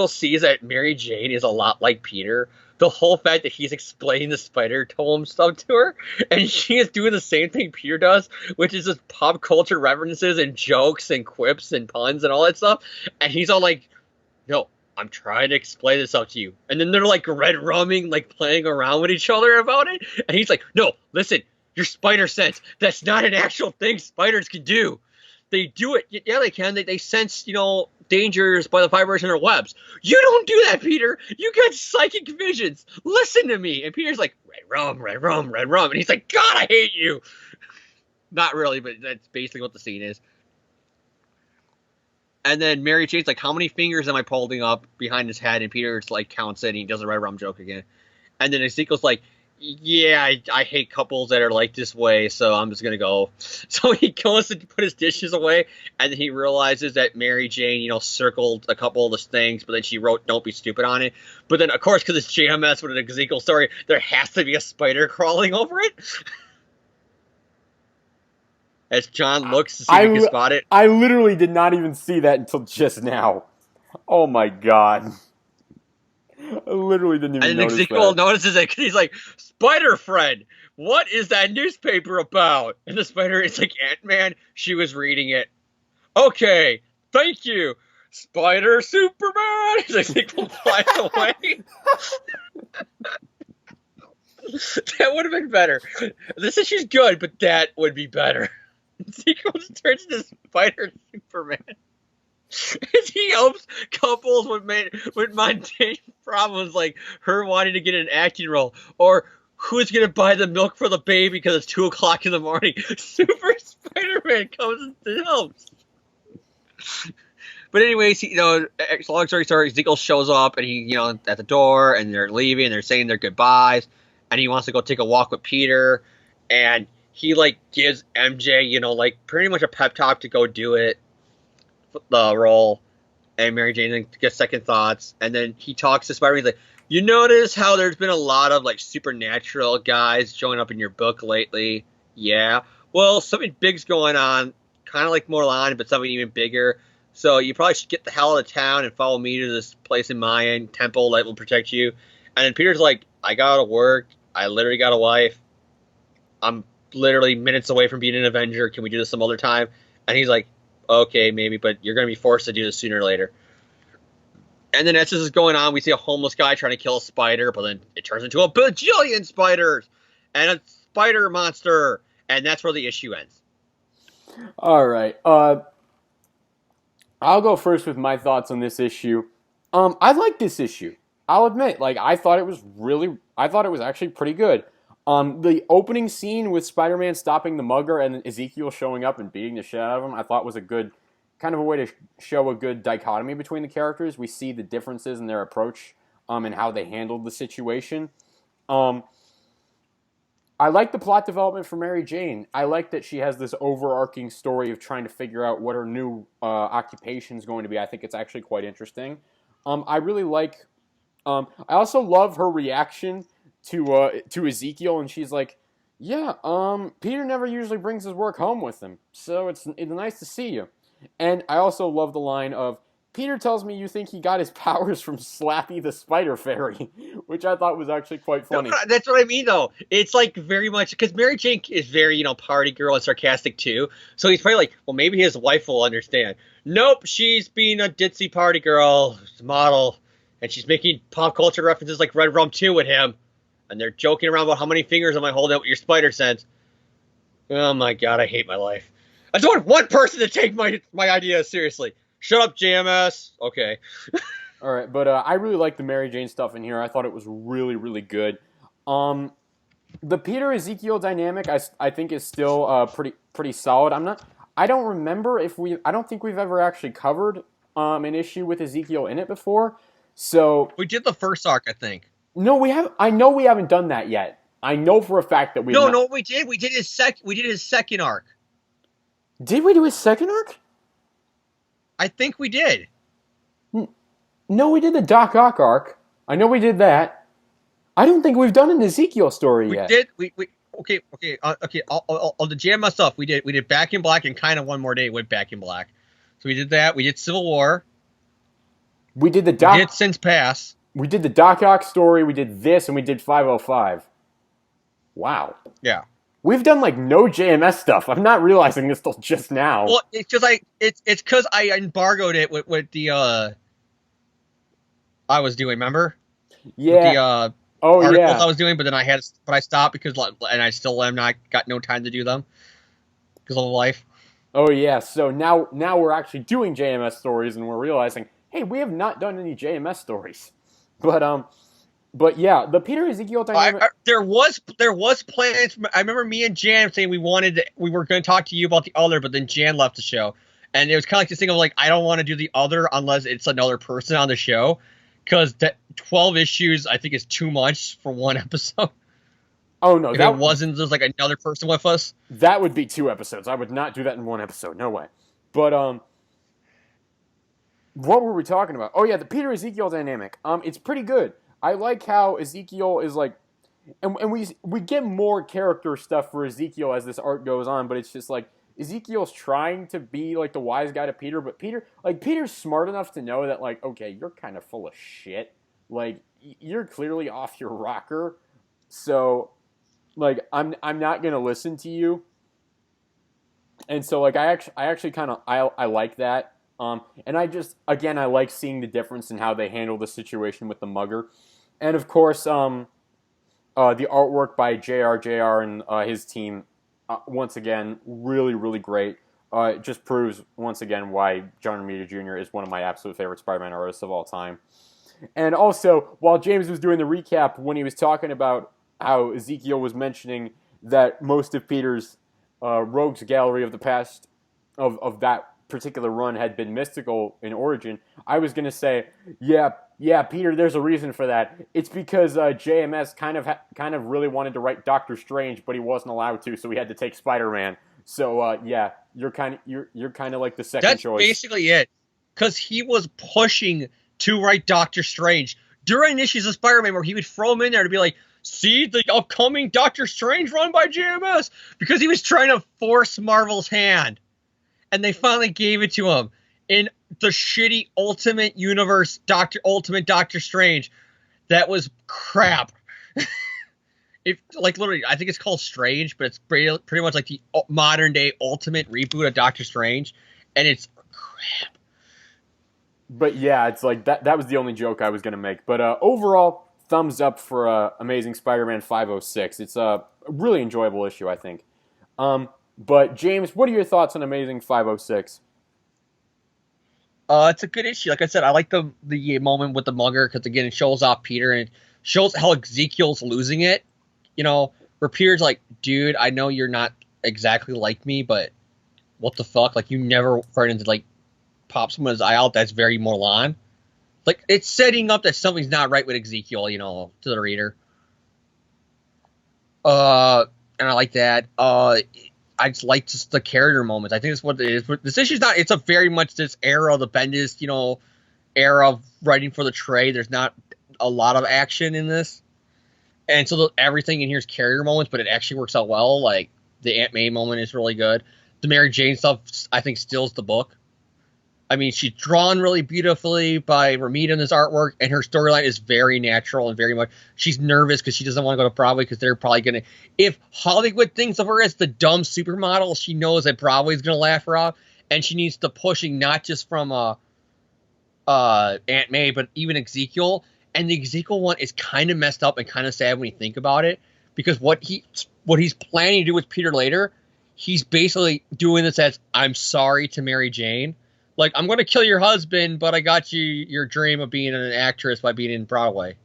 sees that Mary Jane is a lot like Peter. The whole fact that he's explaining the spider tome stuff to her, and she is doing the same thing Peter does, which is just pop culture references and jokes and quips and puns and all that stuff. And he's all like, "No, I'm trying to explain this out to you." And then they're like red rumming, like playing around with each other about it. And he's like, "No, listen, your spider sense, that's not an actual thing spiders can do." They do it. Yeah, they can. They sense, dangers by the vibration of their webs. You don't do that, Peter. You got psychic visions. Listen to me. And Peter's like, red rum, red rum, red rum. And he's like, God, I hate you. Not really, but that's basically what the scene is. And then Mary Jane's like, how many fingers am I holding up behind his head? And Peter's like, counts it, and he does a red rum joke again. And then Ezekiel's like, yeah, I hate couples that are like this way, so I'm just going to go. So he goes to put his dishes away, and then he realizes that Mary Jane, circled a couple of the things, but then she wrote "Don't be stupid" on it. But then, of course, because it's JMS with an Ezekiel story, there has to be a spider crawling over it. As John looks to see if he can spot it. I literally did not even see that until just now. Oh my god. I literally didn't even notice that. And Ezekiel notices it because he's like, Spider friend, what is that newspaper about? And the spider is like, Ant-Man, she was reading it. Okay, thank you. Spider Superman! Ezekiel flies away. That would have been better. This issue's good, but that would be better. Ezekiel just turns into Spider Superman. He helps couples with mundane problems like her wanting to get an acting role, or who's going to buy the milk for the baby because it's 2 o'clock in the morning. Super Spider-Man comes and helps. But anyways, long story short, Ezekiel shows up and he, at the door, and they're leaving and they're saying their goodbyes, and he wants to go take a walk with Peter, and he gives MJ, pretty much a pep talk to go do it. The role, and Mary Jane gets second thoughts, and then he talks to Spider-Man. He's like, you notice how there's been a lot of supernatural guys showing up in your book lately? Yeah. Well, something big's going on, kind of like Morlan, but something even bigger. So you probably should get the hell out of town and follow me to this place in Mayan temple that will protect you. And then Peter's like, I gotta work. I literally got a wife. I'm literally minutes away from being an Avenger. Can we do this some other time? And he's like, okay, maybe, but you're going to be forced to do this sooner or later. And then as this is going on, we see a homeless guy trying to kill a spider, but then it turns into a bajillion spiders and a spider monster, and that's where the issue ends. All right. I'll go first with my thoughts on this issue. I like this issue. I'll admit, I thought it was actually pretty good. The opening scene with Spider-Man stopping the mugger and Ezekiel showing up and beating the shit out of him, I thought was a good, kind of a way to show a good dichotomy between the characters. We see the differences in their approach and how they handled the situation. I like the plot development for Mary Jane. I like that she has this overarching story of trying to figure out what her new occupation is going to be. I think it's actually quite interesting. I really like... I also love her reaction to Ezekiel, and she's like, yeah, Peter never usually brings his work home with him, so it's nice to see you. And I also love the line of, Peter tells me you think he got his powers from Slappy the Spider Fairy, which I thought was actually quite funny. No, that's what I mean, though. It's very much, because Mary Jane is very, party girl and sarcastic, too, so he's probably like, well, maybe his wife will understand. Nope, she's being a ditzy party girl, model, and she's making pop culture references like Red Rum 2 with him. And they're joking around about how many fingers am I holding up with your spider sense. Oh my god, I hate my life. I just want one person to take my ideas seriously. Shut up, JMS. Okay. All right, but I really like the Mary Jane stuff in here. I thought it was really, really good. The Peter Ezekiel dynamic, I think, is still pretty solid. I don't remember I don't think we've ever actually covered an issue with Ezekiel in it before. So we did the first arc, I think. No, we haven't. I know we haven't done that yet. I know for a fact that we. No, we did. We did his second arc. Did we do his second arc? I think we did. No, we did the Doc Ock arc. I know we did that. I don't think we've done an Ezekiel story yet. We did. Okay. All the JMS stuff we did Back in Black and kind of one more day with Back in Black. So we did that. We did Civil War. We did the Doc. We did Since Pass. We did the Doc Ock story, we did this, and we did 505. Wow. Yeah. We've done, no JMS stuff. I'm not realizing this till just now. Well, it's because I embargoed it with the, I was doing, remember? Yeah. With the, articles I was doing, but then I stopped because, and I still am not, got no time to do them because of life. Oh yeah, so now we're actually doing JMS stories, and we're realizing, hey, we have not done any JMS stories. But but yeah, the Peter Ezekiel dynamic. There was plans. I remember me and Jan saying we were going to talk to you about the other, but then Jan left the show, and it was kind of like this thing of like I don't want to do the other unless it's another person on the show, because that 12 issues I think is too much for one episode. Oh no, If it wasn't just like another person with us. that would be 2 episodes. I would not do that in one episode. No way. But what were we talking about? Oh yeah, the Peter Ezekiel dynamic. It's pretty good. I like how Ezekiel is like, and we get more character stuff for Ezekiel as this art goes on, but it's just like Ezekiel's trying to be like the wise guy to Peter, but Peter's smart enough to know that like, okay, you're kind of full of shit. Like you're clearly off your rocker. So like I'm not gonna listen to you. And so like I actually kind of I like that. And I just again I like seeing the difference in how they handle the situation with the mugger, and of course the artwork by JR and his team once again really great. It just proves once again why John Romita Jr. is one of my absolute favorite Spider-Man artists of all time. And also, while James was doing the recap, when he was talking about how Ezekiel was mentioning that most of Peter's rogues gallery of the past of that particular run had been mystical in origin, I was gonna say, yeah, Peter. There's a reason for that. It's because JMS kind of really wanted to write Doctor Strange, but he wasn't allowed to, so he had to take Spider-Man. So yeah, you're kind of like the second That's choice. basically it, because he was pushing to write Doctor Strange during issues of Spider-Man where he would throw him in there to be like, see the upcoming Doctor Strange run by JMS, because he was trying to force Marvel's hand, and they finally gave it to him in the shitty Ultimate Universe Ultimate Doctor Strange. That was crap. If like literally, I think it's called Strange, but it's pretty much like the modern day Ultimate reboot of Doctor Strange, and it's crap. But yeah, it's like that was the only joke I was gonna make. But overall, thumbs up for Amazing Spider-Man 506. It's a really enjoyable issue, I think. But James, what are your thoughts on Amazing 506? It's a good issue. Like I said, I like the moment with the mugger because again, it shows off Peter and it shows how Ezekiel's losing it. You know, where Peter's like, dude, I know you're not exactly like me, but what the fuck? Like, you never threatened to like pop someone's eye out. That's very Morlan. Like, it's setting up that something's not right with Ezekiel, you know, to the reader. And I like that. I just like just the character moments. I think that's what it is. This issue's not. It's a very much this era of the Bendis, you know, era of writing for the trade. There's not a lot of action in this, and so everything in here is character moments, but it actually works out well. Like the Aunt May moment is really good. The Mary Jane stuff, I think, steals the book. I mean, she's drawn really beautifully by Ramita in this artwork, and her storyline is very natural and very much. She's nervous because she doesn't want to go to Broadway because they're probably going to. If Hollywood thinks of her as the dumb supermodel, she knows that Broadway's going to laugh her out, and she needs the pushing not just from Aunt May, but even Ezekiel. And the Ezekiel one is kind of messed up and kind of sad when you think about it, because what he's planning to do with Peter later, he's basically doing this as I'm sorry to Mary Jane. Like, I'm going to kill your husband, but I got you your dream of being an actress by being in Broadway.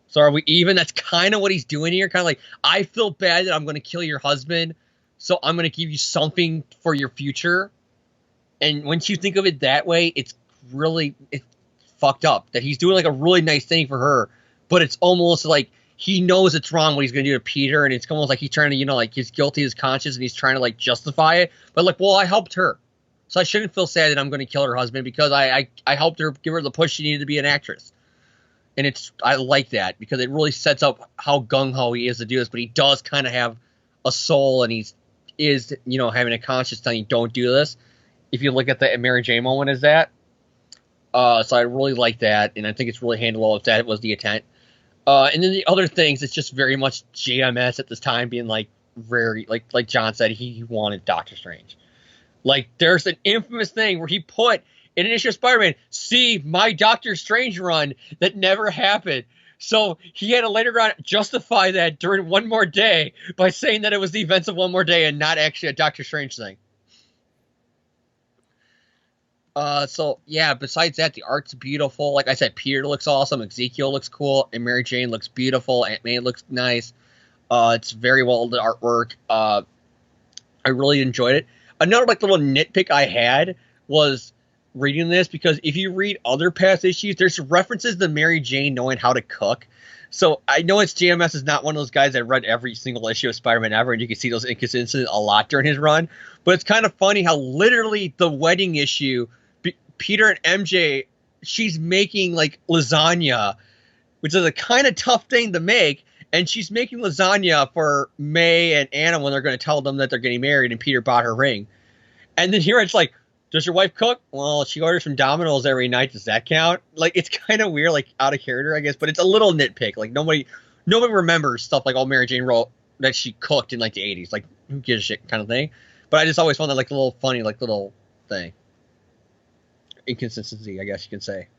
So are we even? That's kind of what he's doing here. Kind of like, I feel bad that I'm going to kill your husband, so I'm going to give you something for your future. And once you think of it that way, it's fucked up. That he's doing like a really nice thing for her, but it's almost like he knows it's wrong what he's going to do to Peter, and it's almost like he's trying to, you know, like he's guilty as conscious, and he's trying to like justify it. But like, well, I helped her. So I shouldn't feel sad that I'm going to kill her husband because I helped her, give her the push she needed to be an actress. And I like that because it really sets up how gung-ho he is to do this, but he does kind of have a soul, and is, you know, having a conscience telling you don't do this. If you look at the Mary Jane moment as that. So I really like that, and I think it's really handled well if that was the intent. And then the other things, it's just very much JMS at this time being like very, like John said, he wanted Doctor Strange. Like, there's an infamous thing where he put in an issue of Spider-Man, see my Doctor Strange run that never happened. So he had to later on justify that during One More Day by saying that it was the events of One More Day and not actually a Doctor Strange thing. So yeah, besides that, the art's beautiful. Like I said, Peter looks awesome, Ezekiel looks cool, and Mary Jane looks beautiful. Aunt May looks nice. It's very well done artwork. I really enjoyed it. Another like little nitpick I had was reading this because if you read other past issues, there's references to Mary Jane knowing how to cook. So I know it's JMS is not one of those guys that read every single issue of Spider-Man ever, and you can see those inconsistencies a lot during his run. But it's kind of funny how literally the wedding issue, Peter and MJ, she's making like lasagna, which is a kind of tough thing to make. And she's making lasagna for May and Anna when they're going to tell them that they're getting married, and Peter bought her ring. And then here it's like, does your wife cook? Well, she orders from Domino's every night. Does that count? Like, it's kind of weird, like out of character, I guess. But it's a little nitpick. Like nobody remembers stuff like, oh, Mary Jane wrote that she cooked in like the 80s. Like, who gives a shit kind of thing. But I just always found that like a little funny, like little thing. Inconsistency, I guess you can say.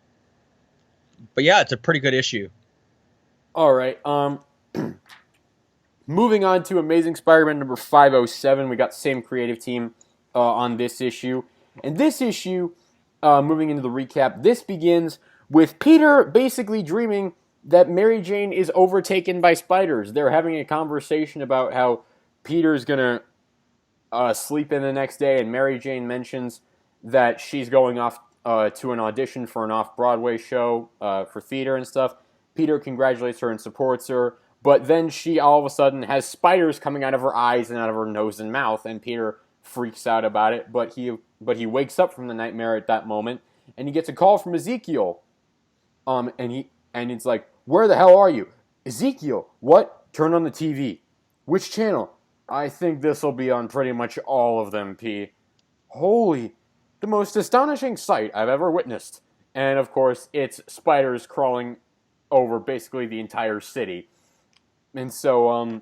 But yeah, it's a pretty good issue. All right. Moving on to Amazing Spider-Man number 507, we got the same creative team on this issue. And this issue, moving into the recap, this begins with Peter basically dreaming that Mary Jane is overtaken by spiders. They're having a conversation about how Peter's going to sleep in the next day, and Mary Jane mentions that she's going off to an audition for an off-Broadway show for theater and stuff. Peter congratulates her and supports her. But then she all of a sudden has spiders coming out of her eyes and out of her nose and mouth, and Peter freaks out about it. But he wakes up from the nightmare at that moment, and he gets a call from Ezekiel. And it's like, where the hell are you, Ezekiel? What? Turn on the TV. Which channel? I think this will be on pretty much all of them, P. Holy, the most astonishing sight I've ever witnessed. And of course, it's spiders crawling over basically the entire city. And so,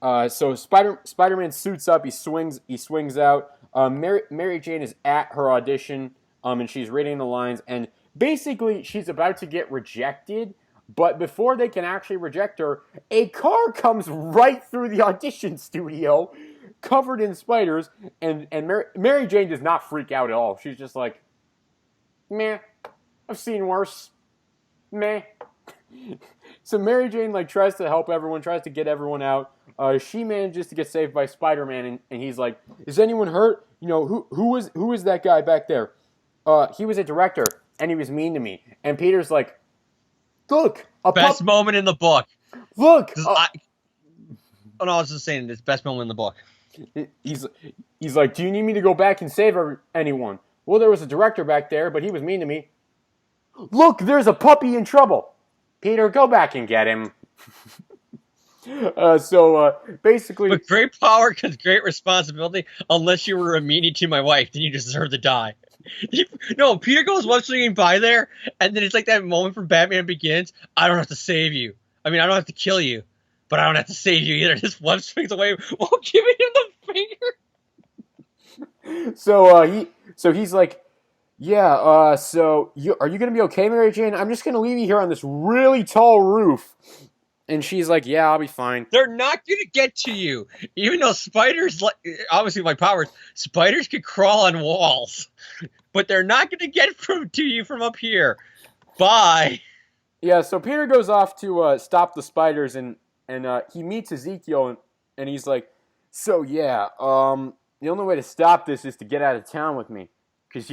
Spider-Man suits up. He swings out. Mary Jane is at her audition, and she's reading the lines. And basically, she's about to get rejected. But before they can actually reject her, a car comes right through the audition studio, covered in spiders. And Mary Jane does not freak out at all. She's just like, meh, I've seen worse. Meh. So Mary Jane tries to help everyone, tries to get everyone out. She manages to get saved by Spider-Man, and he's like, "Is anyone hurt? You know, who is that guy back there? He was a director, and he was mean to me." And Peter's like, "Look, best moment in the book. Look." Oh no, I was just saying this best moment in the book. He's like, "Do you need me to go back and save anyone?" Well, there was a director back there, but he was mean to me. Look, there's a puppy in trouble. Peter, go back and get him. Basically... With great power comes great responsibility. Unless you were a meanie to my wife, then you deserve to die. No, Peter goes one swinging by there, and then it's like that moment from Batman Begins. I don't have to save you. I mean, I don't have to kill you, but I don't have to save you either. Just one swings away while giving him the finger. So he's like... Yeah, are you going to be okay, Mary Jane? I'm just going to leave you here on this really tall roof. And she's like, yeah, I'll be fine. They're not going to get to you. Even though spiders, obviously my powers, spiders can crawl on walls. But they're not going to get to you from up here. Bye. Yeah, so Peter goes off to stop the spiders, and he meets Ezekiel, and he's like, so yeah, the only way to stop this is to get out of town with me. Because,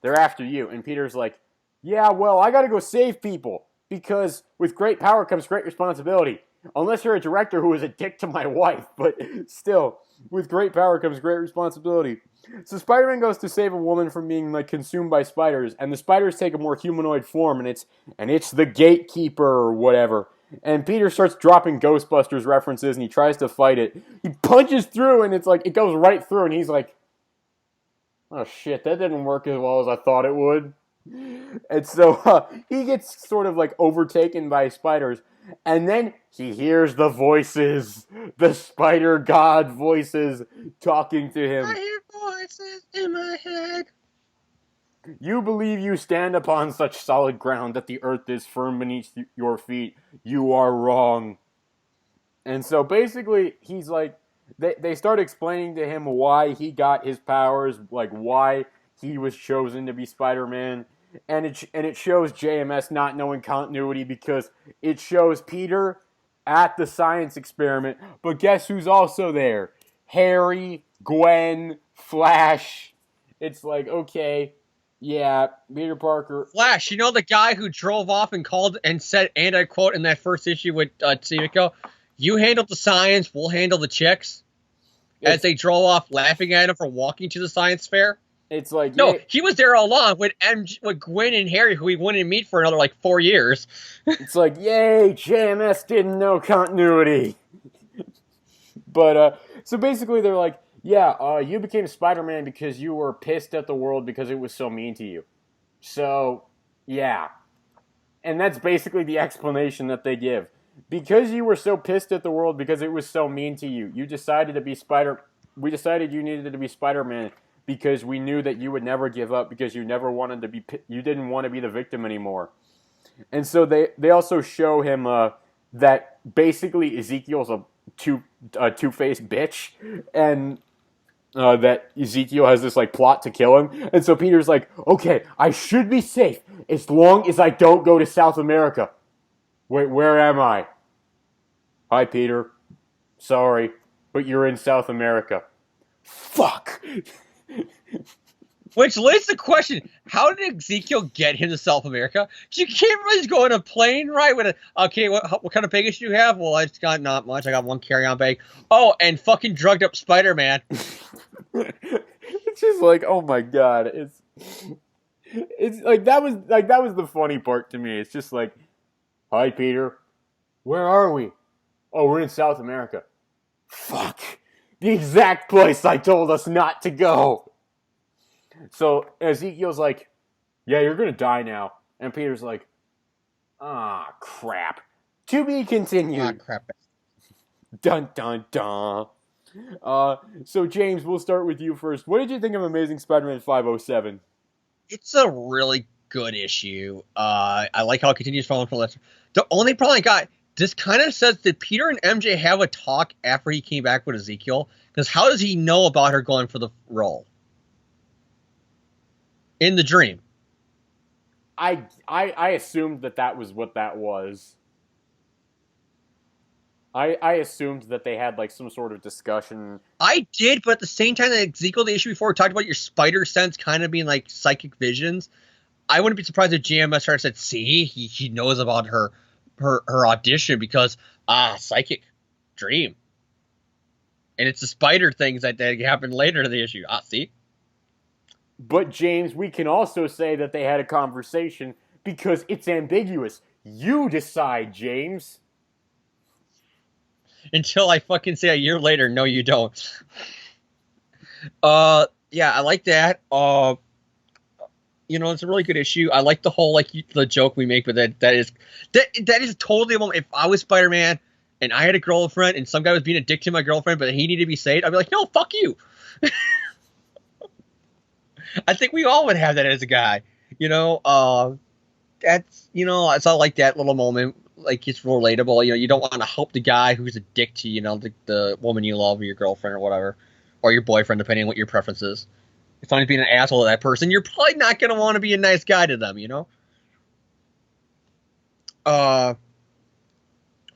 they're after you. And Peter's like, yeah, well, I got to go save people. Because with great power comes great responsibility. Unless you're a director who is a dick to my wife. But still, with great power comes great responsibility. So Spider-Man goes to save a woman from being consumed by spiders. And the spiders take a more humanoid form. And it's the gatekeeper or whatever. And Peter starts dropping Ghostbusters references. And he tries to fight it. He punches through. And it's it goes right through. And he's like, oh shit, that didn't work as well as I thought it would. And so he gets sort of overtaken by spiders. And then he hears the voices, the spider god voices talking to him. I hear voices in my head. You believe you stand upon such solid ground that the earth is firm beneath your feet. You are wrong. And so basically he's like, they start explaining to him why he got his powers, like why he was chosen to be Spider-Man, and it shows JMS not knowing continuity because it shows Peter at the science experiment, but guess who's also there? Harry, Gwen, Flash. It's like, okay, yeah, Peter Parker. Flash, you know the guy who drove off and called and said, and I quote in that first issue with Simico, "You handle the science, we'll handle the chicks." As they drove off laughing at him for walking to the science fair. It's like, no, he was there all along with Gwen and Harry, who we wouldn't meet for another like 4 years. It's like, yay, JMS didn't know continuity. But so basically, they're like, yeah, you became Spider-Man because you were pissed at the world because it was so mean to you. So, yeah. And that's basically the explanation that they give. Because you were so pissed at the world because it was so mean to you, you decided to be we decided you needed to be Spider-Man because we knew that you would never give up because you never wanted to be, you didn't want to be the victim anymore. And so they also show him that basically Ezekiel's a two-faced bitch, and that Ezekiel has this like plot to kill him. And so Peter's like, okay, I should be safe as long as I don't go to South America. Wait, where am I? Hi, Peter. Sorry, but you're in South America. Fuck. Which leads to the question, how did Ezekiel get him to South America? You can't really just go on a plane, right? With okay, what kind of baggage do you have? Well, I just got not much. I got one carry-on bag. Oh, and fucking drugged up Spider-Man. It's just like, oh my god. It's like that was the funny part to me. It's just like, hi, Peter. Where are we? Oh, we're in South America. Fuck. The exact place I told us not to go. So Ezekiel's like, yeah, you're going to die now. And Peter's like, ah, crap. To be continued. Ah, crap. Dun, dun, dun. So, James, we'll start with you first. What did you think of Amazing Spider-Man 507? It's a really good issue. I like how it continues following from the The only problem I got, this kind of says, did Peter and MJ have a talk after he came back with Ezekiel? Because how does he know about her going for the role? In the dream. I assumed that was what that was. I assumed that they had like some sort of discussion. I did, but at the same time that Ezekiel, the issue before, talked about your spider sense kind of being like psychic visions. I wouldn't be surprised if GMS said, see, he knows about her audition because, psychic dream. And it's the spider things that happen later in the issue. See? But, James, we can also say that they had a conversation because it's ambiguous. You decide, James. Until I fucking say a year later, no, you don't. Yeah, I like that. It's a really good issue. I like the whole, the joke we make with it. That is totally a moment. If I was Spider-Man and I had a girlfriend and some guy was being a dick to my girlfriend, but he needed to be saved, I'd be like, no, fuck you. I think we all would have that as a guy. That's, it's all like that little moment. Like, it's relatable. You don't want to help the guy who's a dick to, the woman you love or your girlfriend or whatever. Or your boyfriend, depending on what your preference is. If someone's being an asshole to that person, you're probably not going to want to be a nice guy to them,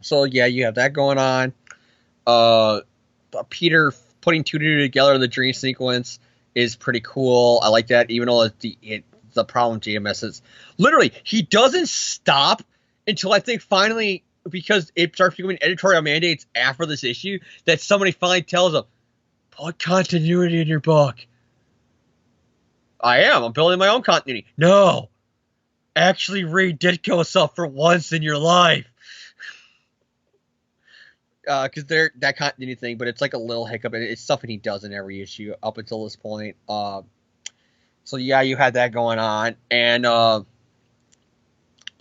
So, yeah, you have that going on. Peter putting two together in the dream sequence is pretty cool. I like that, even though the problem GMS is literally he doesn't stop until I think finally, because it starts becoming editorial mandates after this issue, that somebody finally tells him, put continuity in your book. I'm building my own continuity. No, actually read Ditko stuff for once in your life. Because that continuity thing, but it's like a little hiccup. It's something he does in every issue up until this point. So yeah, you had that going on, and the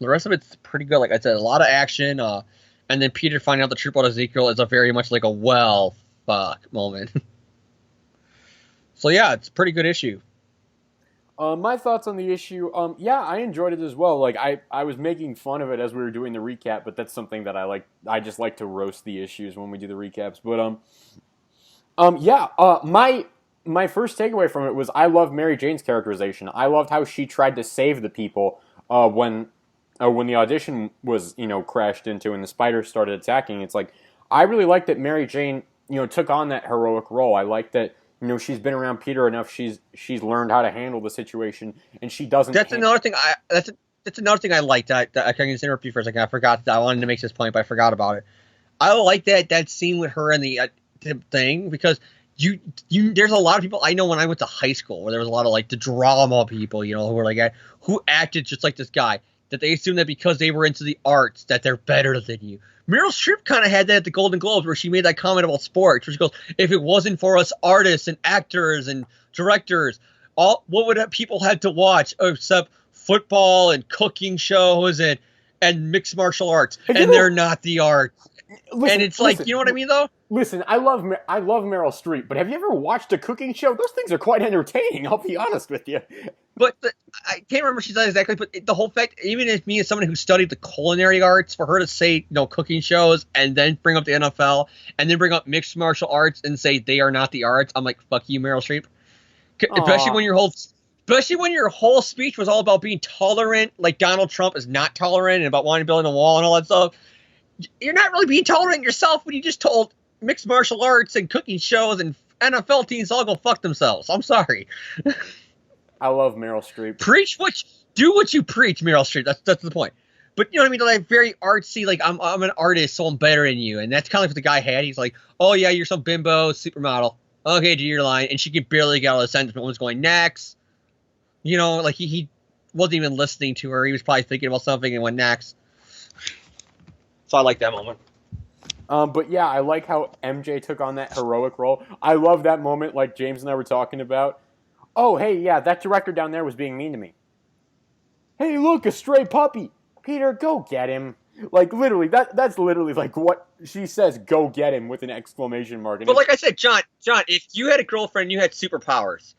rest of it's pretty good. Like I said, a lot of action. And then Peter finding out the truth about Ezekiel is a very much like a well fuck moment. So yeah, it's a pretty good issue. My thoughts on the issue, yeah, I enjoyed it as well. Like, I was making fun of it as we were doing the recap, but that's something that I like. I just like to roast the issues when we do the recaps. But, Yeah. My first takeaway from it was I love Mary Jane's characterization. I loved how she tried to save the people when the audition was crashed into and the spiders started attacking. It's like I really like that Mary Jane took on that heroic role. I like that she's been around Peter enough. She's learned how to handle the situation, and she doesn't. That's another thing. That's another thing I liked. I can just interrupt you for a second. I forgot that I wanted to make this point, but I forgot about it. I like that scene with her and the thing because you there's a lot of people I know when I went to high school where there was a lot of like the drama people, who were like who acted just like this guy, that they assume that because they were into the arts that they're better than you. Meryl Streep kind of had that at the Golden Globes where she made that comment about sports, where she goes, if it wasn't for us artists and actors and directors, what would people have to watch except football and cooking shows and mixed martial arts, and they're not the arts. And it's like, you know what I mean, though? Listen, I love Meryl Streep, but have you ever watched a cooking show? Those things are quite entertaining, I'll be honest with you. But I can't remember she's not exactly, but the whole fact, even if me as someone who studied the culinary arts, for her to say, cooking shows and then bring up the NFL and then bring up mixed martial arts and say they are not the arts, I'm like, fuck you, Meryl Streep. Especially when your whole speech was all about being tolerant, like Donald Trump is not tolerant, and about wanting to build a wall and all that stuff. You're not really being tolerant yourself when you just told mixed martial arts and cooking shows and NFL teams all go fuck themselves. I'm sorry. I love Meryl Streep. Do what you preach, Meryl Streep. That's the point. But you know what I mean? Like very artsy. Like I'm an artist, so I'm better than you. And that's kind of like what the guy had. He's like, oh yeah, you're some bimbo supermodel. Okay, do your line, and she could barely get out of the sentence. But was going next. Like he wasn't even listening to her. He was probably thinking about something and went next. So I like that moment. But yeah, I like how MJ took on that heroic role. I love that moment, like James and I were talking about. Oh, hey, yeah, that director down there was being mean to me. Hey, look, a stray puppy. Peter, go get him. Like, literally, that's literally like what she says, go get him, with an exclamation mark. But like I said, John, if you had a girlfriend, you had superpowers,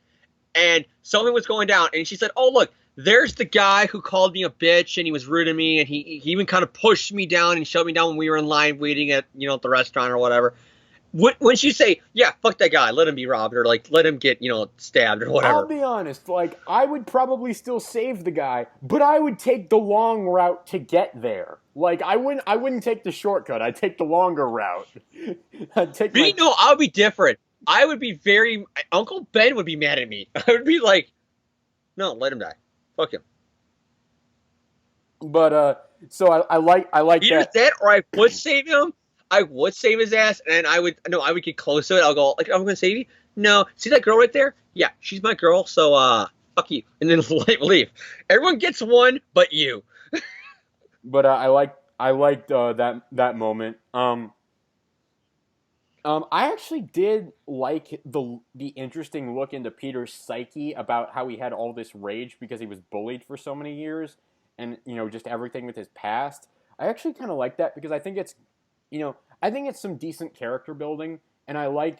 and something was going down, and she said, oh, look, there's the guy who called me a bitch, and he was rude to me, and he even kind of pushed me down and shoved me down when we were in line waiting at, at the restaurant or whatever. When she say, yeah, fuck that guy, let him be robbed, or like let him get, stabbed or whatever. I'll be honest, like I would probably still save the guy, but I would take the long route to get there. Like I wouldn't take the shortcut. I'd take the longer route. I would be different. I would be Uncle Ben would be mad at me. I would be like, no, let him die. Fuck him. But so I like either that, or I would save him. I would save his ass, and I would get close to it. I'll go like, I'm gonna save you. No, see that girl right there? Yeah, she's my girl. So fuck you, and then leave. Everyone gets one, but you. But I liked that moment. I actually did like the interesting look into Peter's psyche about how he had all this rage because he was bullied for so many years, and just everything with his past. I actually kind of like that because I think it's some decent character building, and I like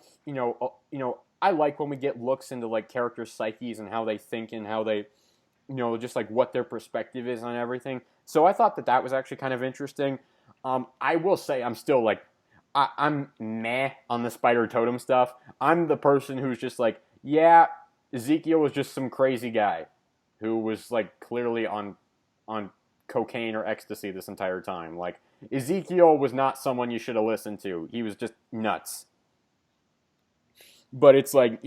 I like when we get looks into like character psyches and how they think and how they just like what their perspective is on everything. So I thought that was actually kind of interesting. I will say I'm still like I'm meh on the spider totem stuff. I'm the person who's just like, yeah, Ezekiel was just some crazy guy who was like clearly on cocaine or ecstasy this entire time. Like Ezekiel was not someone you should have listened to. He was just nuts. But it's like,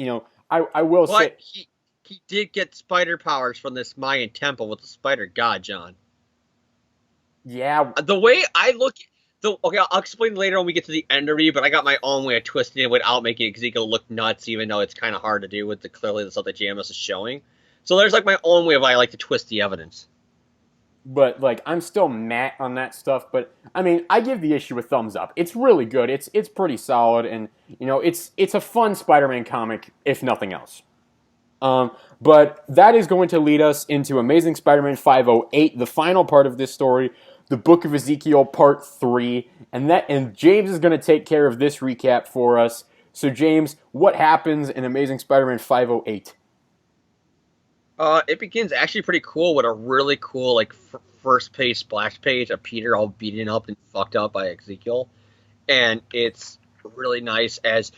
I will say he did get spider powers from this Mayan temple with the spider god, John. Yeah. The way I look. Okay, I'll explain later when we get to the end of it, but I got my own way of twisting it without making Ezekiel look nuts, even though it's kind of hard to do with clearly the stuff that JMS is showing. So there's like my own way of I like to twist the evidence. But like I'm still mad on that stuff. But I mean, I give the issue a thumbs up. It's really good. It's pretty solid, and it's a fun Spider-Man comic if nothing else. But that is going to lead us into Amazing Spider-Man 508, the final part of this story. The Book of Ezekiel Part 3, and James is going to take care of this recap for us. So James, what happens in Amazing Spider-Man 508? It begins actually pretty cool with a really cool like first page splash page of Peter all beaten up and fucked up by Ezekiel, and it's really nice as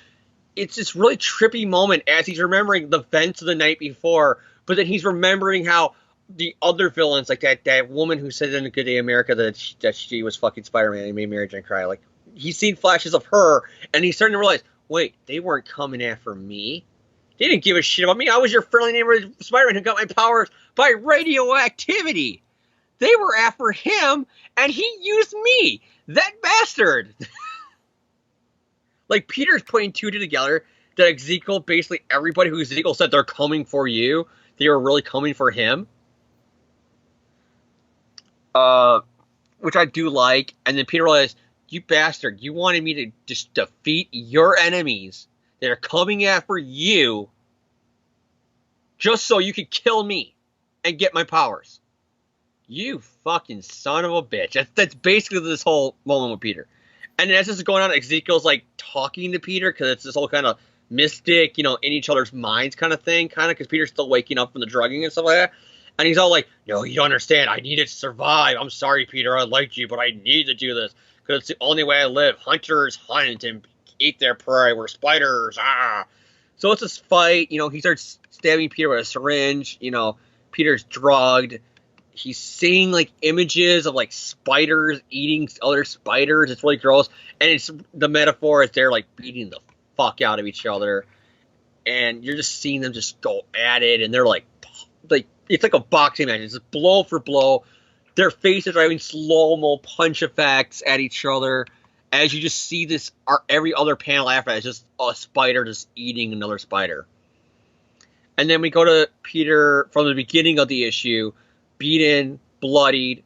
it's this really trippy moment as he's remembering the events of the night before, but then he's remembering how the other villains, like that woman who said in A Good Day America that she was fucking Spider-Man and made Mary Jane cry. Like, he's seen flashes of her, and he's starting to realize, wait, they weren't coming after me. They didn't give a shit about me. I was your friendly neighborhood Spider-Man who got my powers by radioactivity. They were after him, and he used me. That bastard. Like, Peter's putting two together that Ezekiel, basically everybody who Ezekiel said they're coming for you, they were really coming for him. Which I do like. And then Peter realized, you bastard, you wanted me to just defeat your enemies that are coming after you just so you could kill me and get my powers. You fucking son of a bitch. That's basically this whole moment with Peter. And as this is going on, Ezekiel's like talking to Peter because it's this whole kind of mystic, in each other's minds kind of thing, because Peter's still waking up from the drugging and stuff like that. And he's all like, no, you don't understand. I need to survive. I'm sorry, Peter. I liked you, but I need to do this because it's the only way I live. Hunters hunt and eat their prey. We're spiders. Ah. So it's this fight. He starts stabbing Peter with a syringe. Peter's drugged. He's seeing like images of like spiders eating other spiders. It's really gross. And it's the metaphor is they're like beating the fuck out of each other. And you're just seeing them just go at it. And they're like it's like a boxing match. It's blow for blow. Their faces are having slow-mo punch effects at each other. As you just see this, every other panel after that is just a spider just eating another spider. And then we go to Peter from the beginning of the issue, beaten, bloodied,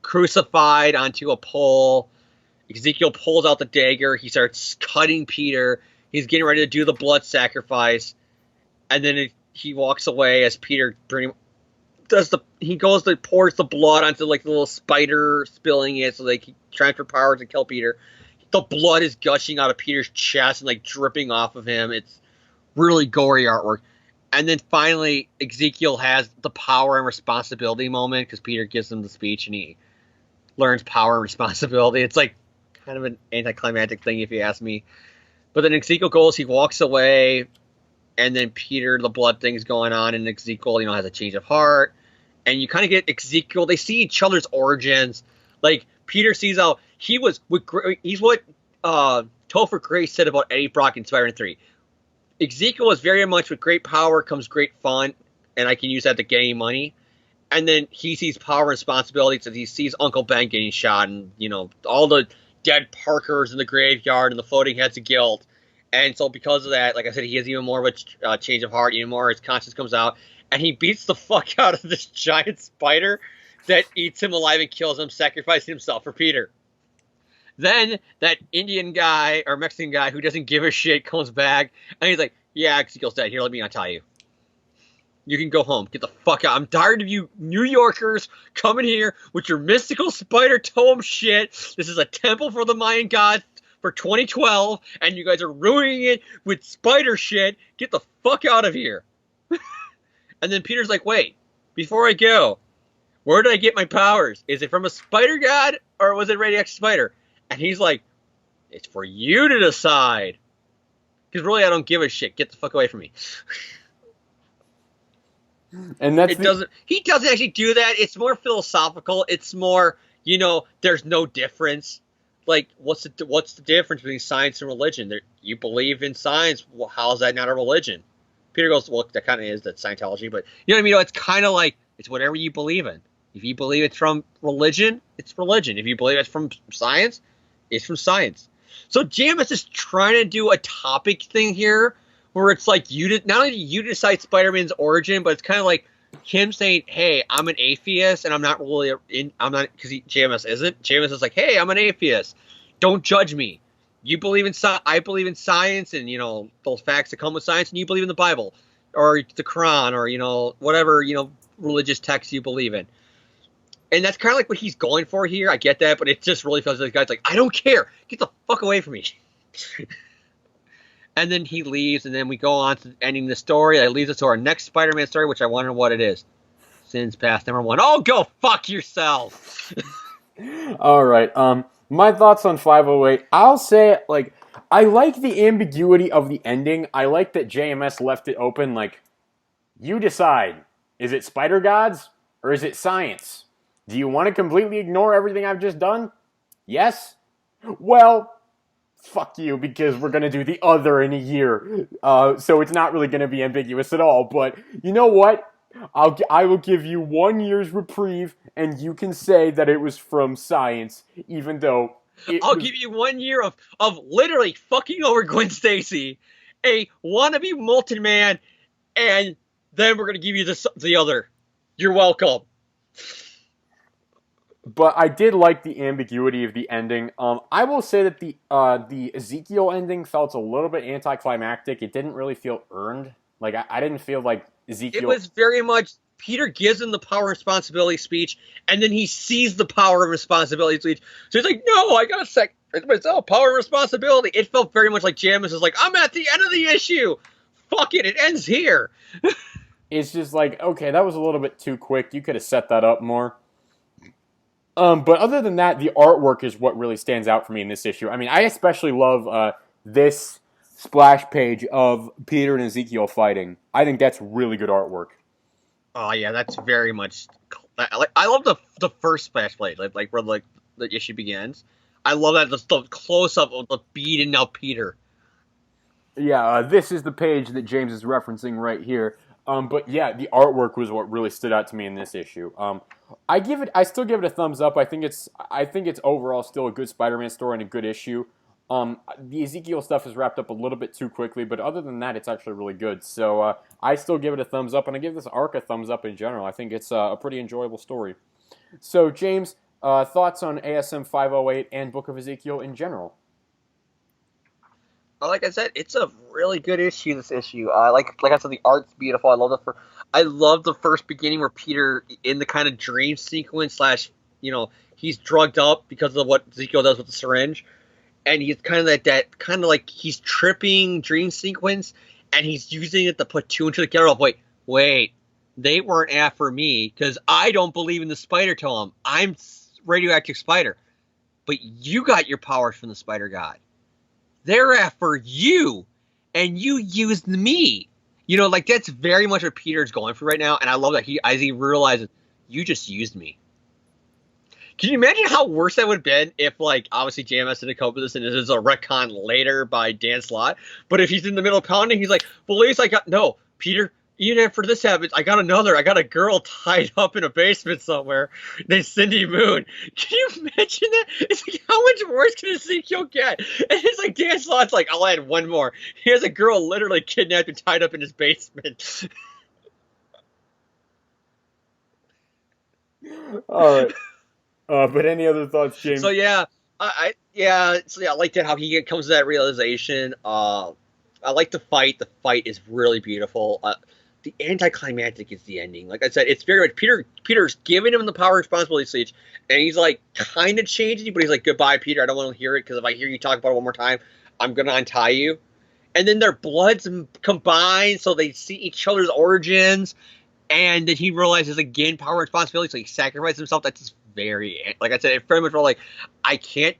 crucified onto a pole. Ezekiel pulls out the dagger. He starts cutting Peter. He's getting ready to do the blood sacrifice. And then he walks away as Peter pours the blood onto like the little spider, spilling it so they can transfer powers and kill Peter. The blood is gushing out of Peter's chest and like dripping off of him. It's really gory artwork. And then finally, Ezekiel has the power and responsibility moment because Peter gives him the speech and he learns power and responsibility. It's like kind of an anticlimactic thing if you ask me. But then Ezekiel goes, he walks away, and then Peter, the blood thing's going on, and Ezekiel, has a change of heart. And you kind of get Ezekiel, they see each other's origins. Like, Peter sees how he's what Topher Grace said about Eddie Brock in Spider-Man 3. Ezekiel is very much with great power comes great fun, and I can use that to gain money. And then he sees power and responsibility, so he sees Uncle Ben getting shot, and, all the dead Parkers in the graveyard and the floating heads of guilt. And so because of that, like I said, he has even more of a change of heart, even more his conscience comes out, and he beats the fuck out of this giant spider that eats him alive and kills him, sacrificing himself for Peter. Then that Indian guy or Mexican guy who doesn't give a shit comes back, and he's like, yeah, Ezekiel's dead. Here, let me tell you. You can go home. Get the fuck out. I'm tired of you New Yorkers coming here with your mystical spider tome shit. This is a temple for the Mayan gods for 2012, and you guys are ruining it with spider shit. Get the fuck out of here. And then Peter's like, wait, before I go, where did I get my powers? Is it from a spider god, or was it radioactive spider? And he's like, it's for you to decide. Because really, I don't give a shit. Get the fuck away from me. And that's he doesn't actually do that. It's more philosophical. It's more, there's no difference. Like, what's the difference between science and religion? You believe in science. Well, how is that not a religion? Peter goes, well, that kind of is that Scientology, but you know what I mean? It's kind of like, it's whatever you believe in. If you believe it's from religion, it's religion. If you believe it's from science, it's from science. So Jamis is trying to do a topic thing here where it's like not only do you decide Spider-Man's origin, but it's kind of like him saying, hey, I'm an atheist and I'm not really because Jamis isn't. Jamis is like, hey, I'm an atheist. Don't judge me. You believe in I believe in science and, those facts that come with science, and you believe in the Bible or the Quran or, whatever, religious text you believe in. And that's kind of like what he's going for here. I get that, but it just really feels like the guy's like, I don't care. Get the fuck away from me. And then he leaves, and then we go on to ending the story. That leads us to our next Spider-Man story, which I wonder what it is. Sins Past #1. Oh, go fuck yourself. All right. My thoughts on 508. I'll say, I like the ambiguity of the ending. I like that JMS left it open. Like, you decide. Is it spider gods or is it science? Do you want to completely ignore everything I've just done? Yes? Well, fuck you, because we're going to do the other in a year. So it's not really going to be ambiguous at all. But you know what? I will give you 1 year's reprieve, and you can say that it was from science, even though I'll give you 1 year of literally fucking over Gwen Stacy, a wannabe molten man, and then we're gonna give you the other. You're welcome. But I did like the ambiguity of the ending. I will say that the Ezekiel ending felt a little bit anticlimactic. It didn't really feel earned. Like I didn't feel like It Ezekiel. was very much Peter gives him the power and responsibility speech, and then he sees the power and responsibility speech. So he's like, "No, I gotta sacrifice myself. Power and responsibility." It felt very much like Jamis is like, "I'm at the end of the issue. Fuck it, it ends here." It's just like, okay, that was a little bit too quick. You could have set that up more. But other than that, the artwork is what really stands out for me in this issue. I mean, I especially love this splash page of Peter and Ezekiel fighting. I think that's really good artwork. Oh yeah, that's very much like I love the first splash page, like where like the issue begins. I love that the close up of the beating up Peter. Yeah, this is the page that James is referencing right here. But yeah, the artwork was what really stood out to me in this issue. I still give it a thumbs up. I think it's overall still a good Spider-Man story and a good issue. The Ezekiel stuff is wrapped up a little bit too quickly, but other than that, it's actually really good. So I still give it a thumbs up, and I give this arc a thumbs up in general. I think it's a pretty enjoyable story. So James, thoughts on ASM 508 and Book of Ezekiel in general? Like I said, it's a really good issue. This issue, like I said, the art's beautiful. I love the first beginning where Peter in the kind of dream sequence slash, he's drugged up because of what Ezekiel does with the syringe, and he's kind of that kind of like he's tripping dream sequence, and he's using it to put two and two together. Of wait, they weren't after me because I don't believe in the spider tome. I'm radioactive spider, but you got your powers from the spider god. They're after you, and you used me. Like that's very much what Peter's going for right now, and I love that as he realizes, you just used me. Can you imagine how worse that would have been if, like, obviously JMS didn't cope with this, and this is a retcon later by Dan Slott, but if he's in the middle of pounding, he's like, well, at least no, Peter, even after this happens, I got a girl tied up in a basement somewhere named Cindy Moon. Can you imagine that? It's like, how much worse can Ezekiel get? And it's like, Dan Slott's like, I'll add one more. He has a girl literally kidnapped and tied up in his basement. All right. But any other thoughts, James? So yeah, I like that how he comes to that realization. I like the fight. The fight is really beautiful. The anticlimactic is the ending. Like I said, it's very much Peter's giving him the power responsibility speech, and he's like kind of changing, but he's like, goodbye, Peter. I don't want to hear it because if I hear you talk about it one more time, I'm gonna untie you. And then their bloods combine, so they see each other's origins, and then he realizes again power responsibility, so he sacrifices himself. That's just very, like I said, it very much felt like I can't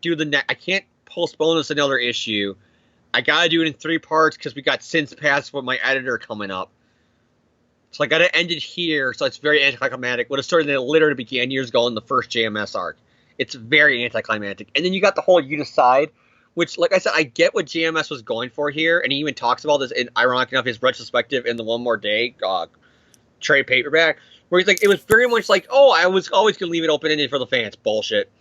postpone this another issue. I gotta do it in 3 parts because we got Sin's Past with my editor coming up. So I gotta end it here, so it's very anticlimactic. What a story that literally began years ago in the first JMS arc. It's very anticlimactic. And then you got the whole You Decide, which, like I said, I get what JMS was going for here, and he even talks about this in, ironic enough, his retrospective in the One More Day trade paperback, where he's like, it was very much like, oh, I was always going to leave it open-ended for the fans. Bullshit.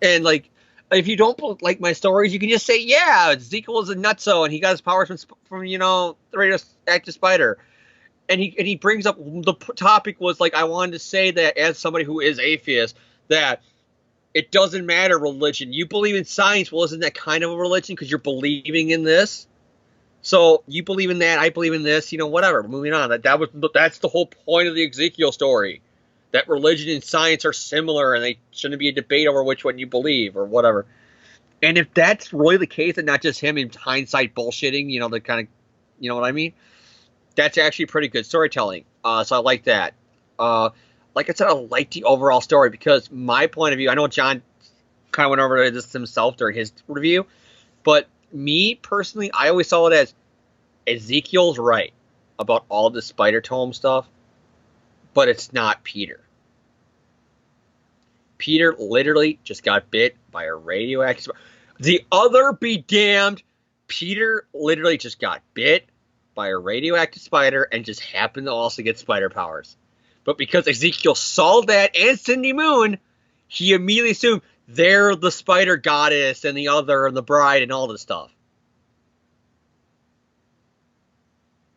And, like, if you don't like my stories, you can just say, yeah, Ezekiel is a nutso, and he got his powers from the radioactive spider. And he brings up, the topic was, like, I wanted to say that as somebody who is atheist, that it doesn't matter religion. You believe in science. Well, isn't that kind of a religion because you're believing in this? So you believe in that, I believe in this, whatever. Moving on. That's the whole point of the Ezekiel story. That religion and science are similar, and they shouldn't be a debate over which one you believe or whatever. And if that's really the case, and not just him in hindsight bullshitting, the kind of, you know what I mean? That's actually pretty good storytelling. So I like that. Like I said, I like the overall story because my point of view, I know John kind of went over this himself during his review, but me personally, I always saw it as Ezekiel's right about all the spider tome stuff, but it's not Peter. Peter literally just got bit by a radioactive spider. The other be damned, Peter literally just got bit by a radioactive spider and just happened to also get spider powers. But because Ezekiel saw that and Cindy Moon, he immediately assumed they're the spider goddess and the other and the bride and all this stuff.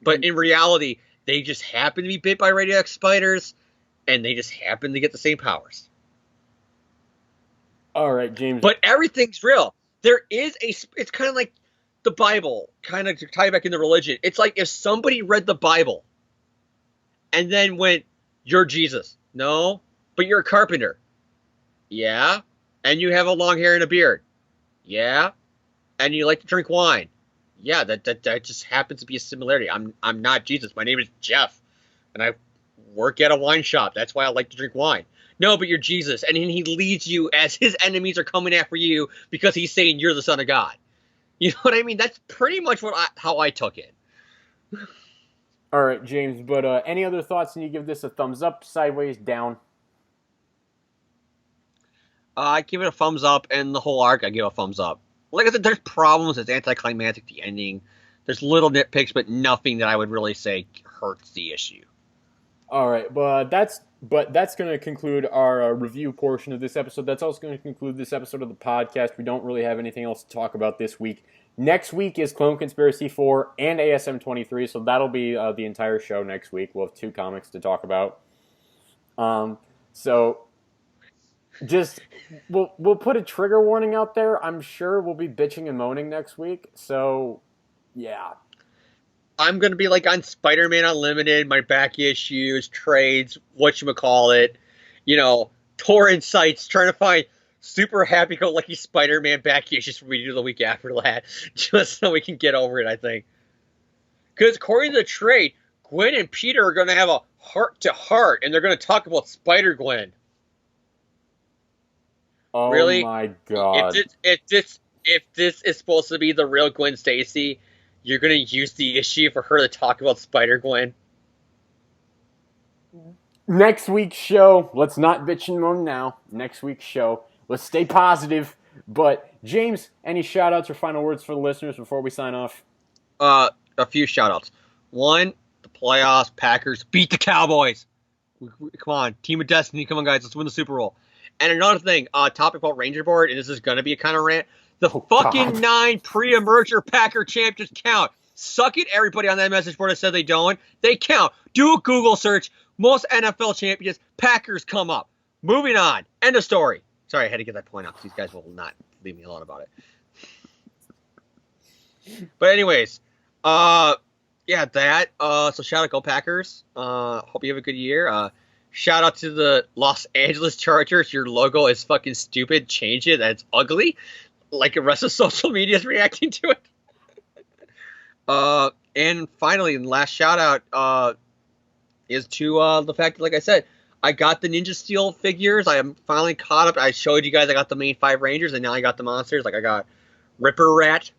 But in reality, they just happen to be bit by radioactive spiders, and they just happen to get the same powers. All right, James. But everything's real. There is it's kind of like the Bible, kind of to tie back into religion. It's like if somebody read the Bible and then went, "You're Jesus." No, but you're a carpenter. Yeah. And you have a long hair and a beard. Yeah. And you like to drink wine. Yeah, that just happens to be a similarity. I'm not Jesus. My name is Jeff, and I work at a wine shop. That's why I like to drink wine. No, but you're Jesus, and he leads you as his enemies are coming after you because he's saying you're the son of God. You know what I mean? That's pretty much how I took it. All right, James. But any other thoughts? And you give this a thumbs up, sideways, down? I give it a thumbs up, and the whole arc I give a thumbs up. Like I said, there's problems. It's anticlimactic, the ending. There's little nitpicks, but nothing that I would really say hurts the issue. All right, but that's going to conclude our review portion of this episode. That's also going to conclude this episode of the podcast. We don't really have anything else to talk about this week. Next week is Clone Conspiracy 4 and ASM 23, so that'll be the entire show next week. We'll have 2 comics to talk about. So just we'll put a trigger warning out there. I'm sure we'll be bitching and moaning next week. So yeah. I'm going to be like on Spider-Man Unlimited, my back issues, trades, whatchamacallit, torrent sites, trying to find super happy-go-lucky Spider-Man back issues for me to do the week after that, just so we can get over it, I think. Because according to the trade, Gwen and Peter are going to have a heart-to-heart, and they're going to talk about Spider-Gwen. Oh really? My God. If this is supposed to be the real Gwen Stacy, you're going to use the issue for her to talk about Spider-Gwen? Next week's show, let's not bitch and moan now. Next week's show, let's stay positive. But, James, any shout-outs or final words for the listeners before we sign off? A few shout-outs. One, the playoffs, Packers beat the Cowboys. Come on, Team of Destiny, come on, guys, let's win the Super Bowl. And another thing, topic about Ranger Board, and this is going to be a kind of rant, the fucking God. 9 pre-emerger Packer champions count. Suck it, everybody on that message board that said they don't. They count. Do a Google search. Most NFL champions, Packers come up. Moving on. End of story. Sorry, I had to get that point out because these guys will not leave me alone about it. But anyways, yeah, that. So shout out, go Packers. Hope you have a good year. Shout out to the Los Angeles Chargers. Your logo is fucking stupid. Change it. That's ugly. Like the rest of social media is reacting to it. And finally, the last shout out is to the fact that, like I said, I got the Ninja Steel figures. I am finally caught up. I showed you guys I got the main 5 Rangers, and now I got the monsters. Like I got Ripper Rat,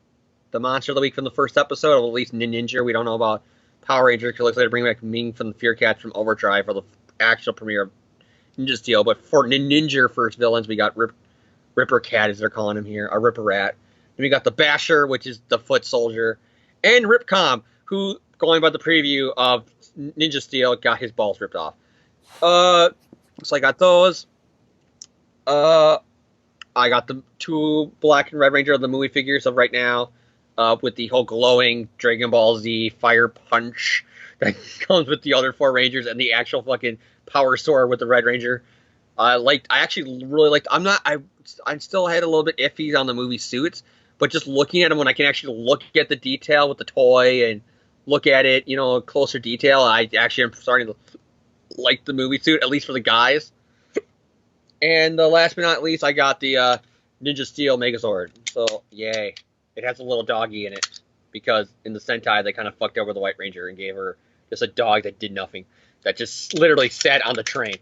the monster of the week from the first episode, or at least Ninja. We don't know about Power Ranger because it looks like they're bringing back Ming from the Fear Cats from Overdrive for the actual premiere of Ninja Steel. But for Ninja first villains, we got Ripper Cat, as they're calling him here, a Ripper Rat. And we got the Basher, which is the Foot Soldier, and Ripcom, who, going by the preview of Ninja Steel, got his balls ripped off. So I got those. I got the 2 Black and Red Ranger of the movie figures of right now, with the whole glowing Dragon Ball Z Fire Punch that comes with the other 4 Rangers, and the actual fucking Power Sword with the Red Ranger. I actually really liked. I still had a little bit iffy on the movie suits, but just looking at them when I can actually look at the detail with the toy and look at it, closer detail, I actually am starting to like the movie suit, at least for the guys. And last but not least, I got the Ninja Steel Megazord. So, yay. It has a little doggy in it, because in the Sentai, they kind of fucked over the White Ranger and gave her just a dog that did nothing, that just literally sat on the train.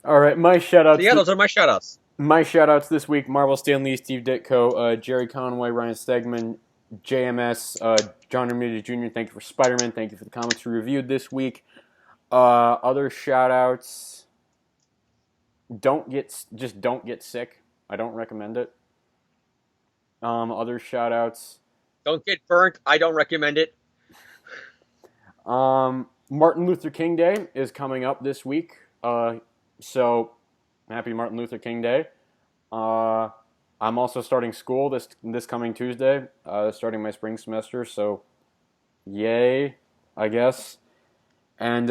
All right, my shout-outs. So yeah, those are my shout-outs. My shout-outs this week, Marvel Stan Lee, Steve Ditko, Jerry Conway, Ryan Stegman, JMS, John Romita Jr., thank you for Spider-Man, thank you for the comics we reviewed this week. Other shout-outs, don't get sick. I don't recommend it. Other shout-outs. Don't get burnt. I don't recommend it. Martin Luther King Day is coming up this week. So happy Martin Luther King Day. I'm also starting school this coming Tuesday, starting my spring semester, so yay, I guess. And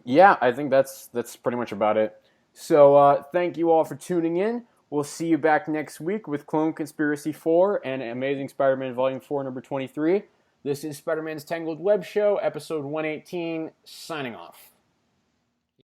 yeah, I think that's pretty much about it. So thank you all for tuning in. We'll see you back next week with Clone Conspiracy 4 and Amazing Spider-Man Volume 4, number 23. This is Spider-Man's Tangled Web Show, episode 118, signing off.